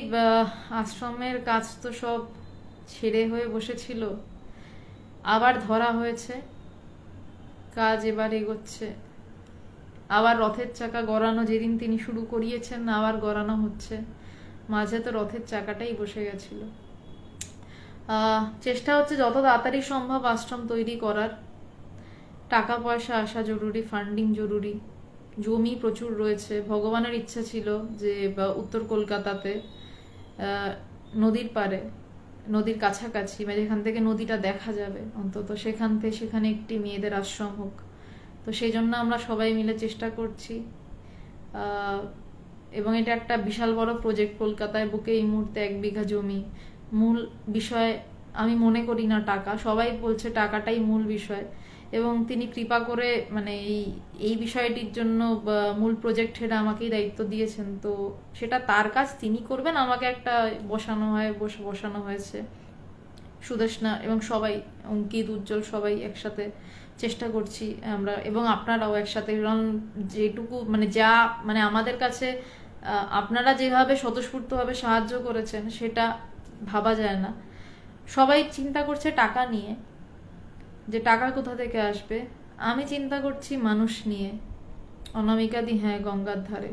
আশ্রমের কাজ তো সব ছেড়ে হয়ে বসেছিল, আবার ধরা হয়েছে, কাজ এবার এগোচ্ছে, আবার রথের চাকা গড়ানো, যেদিন তিনি শুরু করিয়েছেন আবার গড়ানো হচ্ছে। মাঝে তো রথের চাকাটাই বসে গেছিল। চেষ্টা হচ্ছে যত তাড়াতাড়ি সম্ভব আশ্রম তৈরি করার। টাকা পয়সা আসা জরুরি, ফান্ডিং জরুরি, জমি প্রচুর রয়েছে। ভগবানের ইচ্ছা ছিল যে উত্তর কলকাতাতে নদীর পাড়ে, নদীর কাছাকাছি, মানে যেখান থেকে নদীটা দেখা যাবে অন্তত, সেখানে একটি মেয়েদের আশ্রম হোক। তো সেই জন্য আমরা সবাই মিলে চেষ্টা করছি এবং এটা একটা বিশাল বড় প্রজেক্ট। কলকাতায় বুকে এই মুহূর্তে 1 বিঘা জমি। মূল বিষয় আমি মনে করি না টাকা, সবাই বলছে টাকাটাই মূল বিষয়, এবং তিনি কৃপা করে মানে এই বিষয়টির জন্য মূল প্রজেক্ট হেড আমাকেই দায়িত্ব দিয়েছেন। তো সেটা তার কাজ, তিনি করবেন, আমাকে একটা বসানো হয়েছে। সুদেষ্ণা এবং সবাই, অঙ্কিত, উজ্জ্বল, সবাই একসাথে চেষ্টা করছি আমরা, এবং আপনারাও একসাথে। কারণ যেটুকু মানে আমাদের কাছে আপনারা যেভাবে স্বতঃস্ফূর্তভাবে সাহায্য করেছেন সেটা ভাবা যায় না। সবাই চিন্তা করছে টাকা নিয়ে, যে টাকা কোথা থেকে আসবে। আমি চিন্তা করছি মানুষ নিয়ে। অনামিকাদি, হ্যাঁ গঙ্গার ধারে।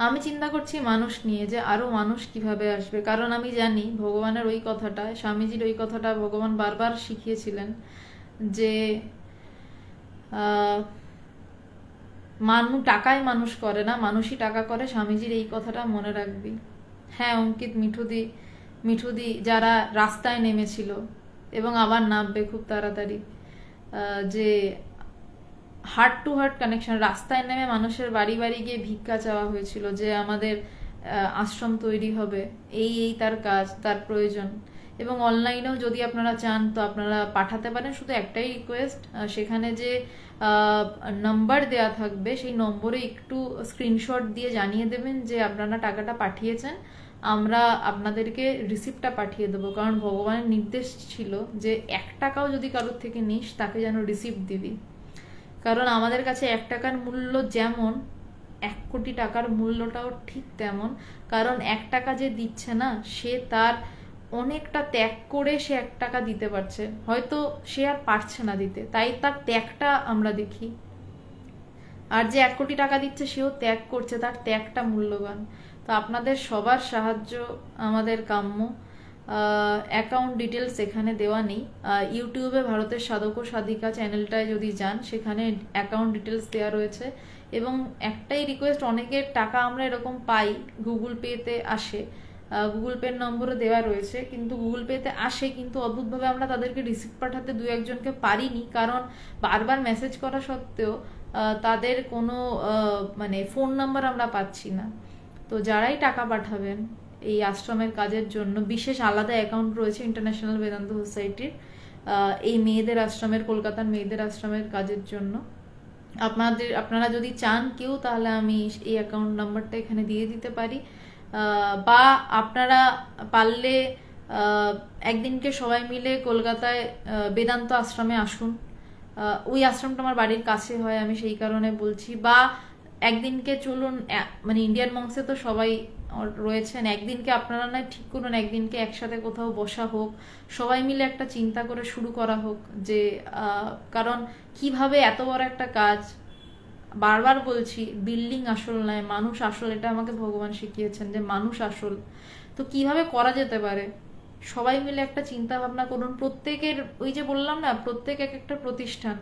আমি চিন্তা করছি মানুষ নিয়ে, যে আরো মানুষ কিভাবে আসবে। কারণ আমি জানি ভগবানের ওই কথাটা, স্বামীজির ওই কথাটা ভগবান বারবার শিখিয়েছিলেন যে টাকায় মানুষ করে না, মানুষই টাকা করে। স্বামীজির এই কথাটা মনে রাখবি। হ্যাঁ অঙ্কিত, মিঠুদি যারা রাস্তায় নেমেছিল এবং আবার নামবে খুব তাড়াতাড়ি, যে হার্ট টু হার্ট কানেকশন, রাস্তায় নেমে মানুষের বাড়ি বাড়ি গিয়ে ভিক্ষা চাওয়া হয়েছিল যে আমাদের আশ্রম তৈরি হবে, এই এই তার কাজ, তার প্রয়োজন। এবং অনলাইনেও যদি আপনারা চান তো আপনারা পাঠাতে পারেন। শুধু একটাই রিকোয়েস্ট, সেখানে যে নাম্বার দেয়া থাকবে সেই নম্বরে একটু স্ক্রিনশট দিয়ে জানিয়ে দেবেন যে আপনারা টাকাটা পাঠিয়েছেন, আমরা আপনাদেরকে রিসিপ্টটা পাঠিয়ে দেবো। কারণ ভগবানের নির্দেশ ছিল যে 1 টাকাও যদি কারোর থেকে নিস তাকে যেন রিসিপ্ট দিবি। কারণ আমাদের কাছে 1 টাকার মূল্য যেমন 1 কোটি টাকার মূল্যটাও ঠিক তেমন। কারণ 1 টাকা যে দিচ্ছে না, সে তার অনেকটা ত্যাগ করে সে 1 টাকা দিতে পারছে, হয়তো সে আর পারছে না দিতে, তাই তার ত্যাগটা আমরা দেখি। আর যে 1 কোটি টাকা দিচ্ছে সেও ত্যাগ করছে, তার ত্যাগটা মূল্যবান। তো আপনাদের সবার সাহায্য আমাদের কাম্য। অ্যাকাউন্ট ডিটেলস এখানে দেওয়া নেই। ইউটিউবে ভারতের সাধক ও সাধিকা চ্যানেলটায় যদি যান সেখানে অ্যাকাউন্ট ডিটেলস দেওয়া রয়েছে। এবং একটাই রিকোয়েস্ট, অনেকের টাকা আমরা এরকম পাই গুগল পেতে আসে, গুগল পের নম্বরও দেওয়া রয়েছে, কিন্তু গুগল পেতে আসে কিন্তু অদ্ভুতভাবে আমরা তাদেরকে রিসিপ্ট পাঠাতে 2-1 জনকে পারিনি। কারণ বারবার মেসেজ করা সত্ত্বেও তাদের কোনো মানে ফোন নাম্বার আমরা পাচ্ছি না। তো যারাই টাকা পাঠাবেন এই আশ্রমের কাজের জন্য, বিশেষ আলাদা অ্যাকাউন্ট রয়েছে ইন্টারন্যাশনাল বেদান্ত সোসাইটির এই মেয়েদের আশ্রমের, কলকাতার মেয়েদের আশ্রমের কাজের জন্য। আপনারা যদি চান কেউ, তাহলে আমি এই অ্যাকাউন্ট নাম্বারটা এখানে দিয়ে দিতে পারি। বা আপনারা পারলে একদিনকে সবাই মিলে কলকাতায় বেদান্ত আশ্রমে আসুন। ওই আশ্রমটা আমার বাড়ির কাছে হয়, আমি সেই কারণে বলছি। বা একদিনকে চলুন, মানে ইন্ডিয়ান মংসে তো সবাই রয়েছেন, একদিনকে আপনারা নয় ঠিক করুন, একদিনকে একসাথে কোথাও বসা হোক, সবাই মিলে একটা চিন্তা করে শুরু করা হোক যে কারণ কিভাবে এত বড় একটা কাজ, বারবার বলছি বিল্ডিং আসল নয়, মানুষ আসল। এটা আমাকে ভগবান শিখিয়েছেন যে মানুষ আসল। তো কিভাবে করা যেতে পারে, সবাই মিলে একটা চিন্তা ভাবনা করুন। প্রত্যেকের, ওই যে বললাম না, প্রত্যেক এক একটা প্রতিষ্ঠান,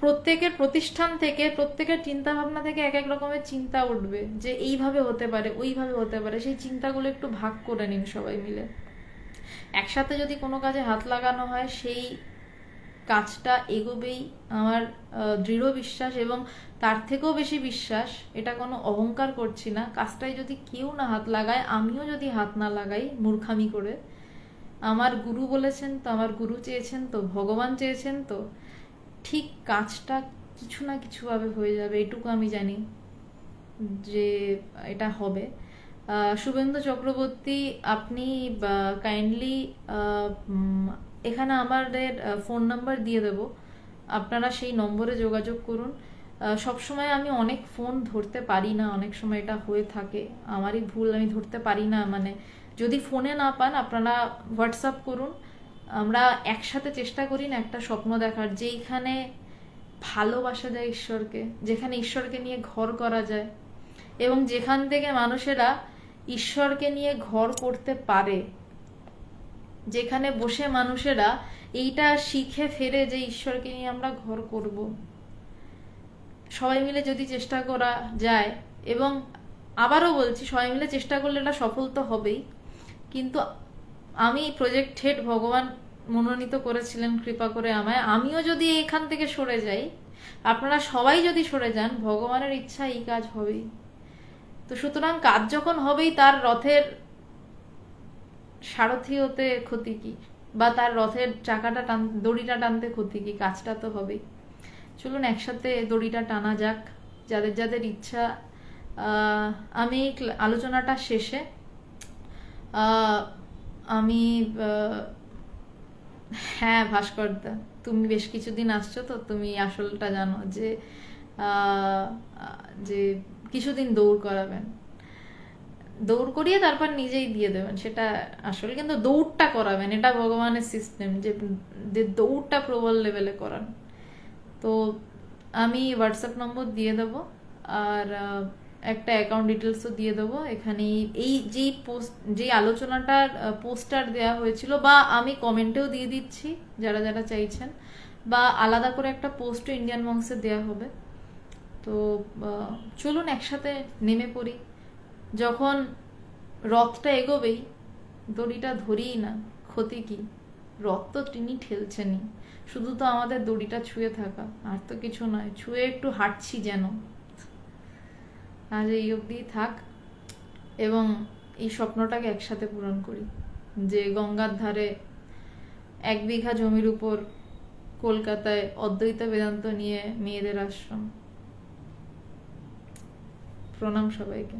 প্রত্যেকের প্রতিষ্ঠান থেকে, প্রত্যেকের চিন্তা ভাবনা থেকে এক এক রকমের চিন্তা উঠবে যে এইভাবে হতে পারে, ওইভাবে হতে পারে। সেই চিন্তাগুলো একটু ভাগ করে নিন সবাই মিলে। একসাথে যদি কোনো কাজে হাত লাগানো হয় সেই কাজটা এগোবেই, আমার দৃঢ় বিশ্বাস। এবং তার থেকেও বেশি বিশ্বাস, এটা কোনো অহংকার করছি না, কাজটায় যদি কেউ না হাত লাগায়, আমিও যদি হাত না লাগাই মূর্খামি করে, আমার গুরু বলেছেন তো, আমার গুরু চেয়েছেন তো, ভগবান চেয়েছেন তো, ঠিক কাজটা কিছু না কিছুভাবে হয়ে যাবে। এটুকু আমি জানি যে এটা হবে। শুভেন্দু চক্রবর্তী, আপনি কাইন্ডলি এখানে আমাদের ফোন নাম্বার দিয়ে দেব, আপনারা সেই নম্বরে যোগাযোগ করুন। সবসময় আমি অনেক ফোন ধরতে পারি না, অনেক সময় এটা হয়ে থাকে, আমারই ভুল, আমি ধরতে পারি না। মানে যদি ফোনে না পান আপনারা হোয়াটসঅ্যাপ করুন, আমরা একসাথে চেষ্টা করি না একটা স্বপ্ন দেখার, যেইখানে ভালোবাসা যায় ঈশ্বরকে, যেখানে ঈশ্বরকে নিয়ে ঘর করা যায়, এবং যেখান থেকে মানুষেরা ঈশ্বরকে নিয়ে ঘর করতে পারে, যেখানে বসে মানুষেরা এইটা শিখে ফেরে যে ঈশ্বরকে নিয়ে আমরা ঘর করব। সবাই মিলে যদি চেষ্টা করা যায়, এবং আবারও বলছি সবাই মিলে চেষ্টা করলে এটা সফল তো হবেই, কিন্তু আমি প্রজেক্ট হেড ভগবান মনোনীত করেছিলেন কৃপা করে আমায়, আমিও যদি এখান থেকে সরে যাই, আপনারা সবাই যদি সরে যান, ভগবানের ইচ্ছা এই কাজ হবেই। তো সুতরাং কাজ যখন হবেই, তার রথের সারথি হতে ক্ষতি কি, বা তার রথের চাকাটা দড়িটা টানতে ক্ষতি কি, কাজটা তো হবেই। চলুন একসাথে দড়িটা টানা যাক, যাদের যাদের ইচ্ছা। আমি আলোচনাটা শেষে আমি হ্যাঁ ভাস্করদা, তুমি বেশ কিছুদিন আসছো তো, তুমি আসলটা জানো যে যে কিছুদিন দৌড় করাবেন, দৌড় করিয়ে তারপর নিজেই দিয়ে দেবেন, সেটা আসলে। কিন্তু দৌড়টা করাবেন, এটা ভগবানের সিস্টেম যে দৌড়টা প্রবল লেভেলে করান। তো আমি হোয়াটসঅ্যাপ নম্বর দিয়ে দেবো, আর একটা অ্যাকাউন্ট ডিটেলসও দিয়ে দেবো এখানে। এই যেই আলোচনাটার পোস্টার দেওয়া হয়েছিল, বা আমি কমেন্টেও দিয়ে দিচ্ছি যারা যারা চাইছেন, বা আলাদা করে একটা পোস্টও ইন্ডিয়ান মংসে দেওয়া হবে। তো চলুন একসাথে নেমে পড়ি, যখন রথটা এগোবেই দড়িটা ধরিই না, ক্ষতি কি। রথ তো তিনি ঠেলছেনই, শুধু তো আমাদের দড়িটা ছুঁয়ে থাকা, আর তো কিছু নয়, ছুঁয়ে একটু হাঁটছি যেন। আজ এই অবধি থাক, এবং এই স্বপ্নটাকে একসাথে পূরণ করি, যে গঙ্গার ধারে 1 বিঘা জমির উপর কলকাতায় অদ্বৈত বেদান্ত নিয়ে মেয়েদের আশ্রম। প্রণাম সবাইকে।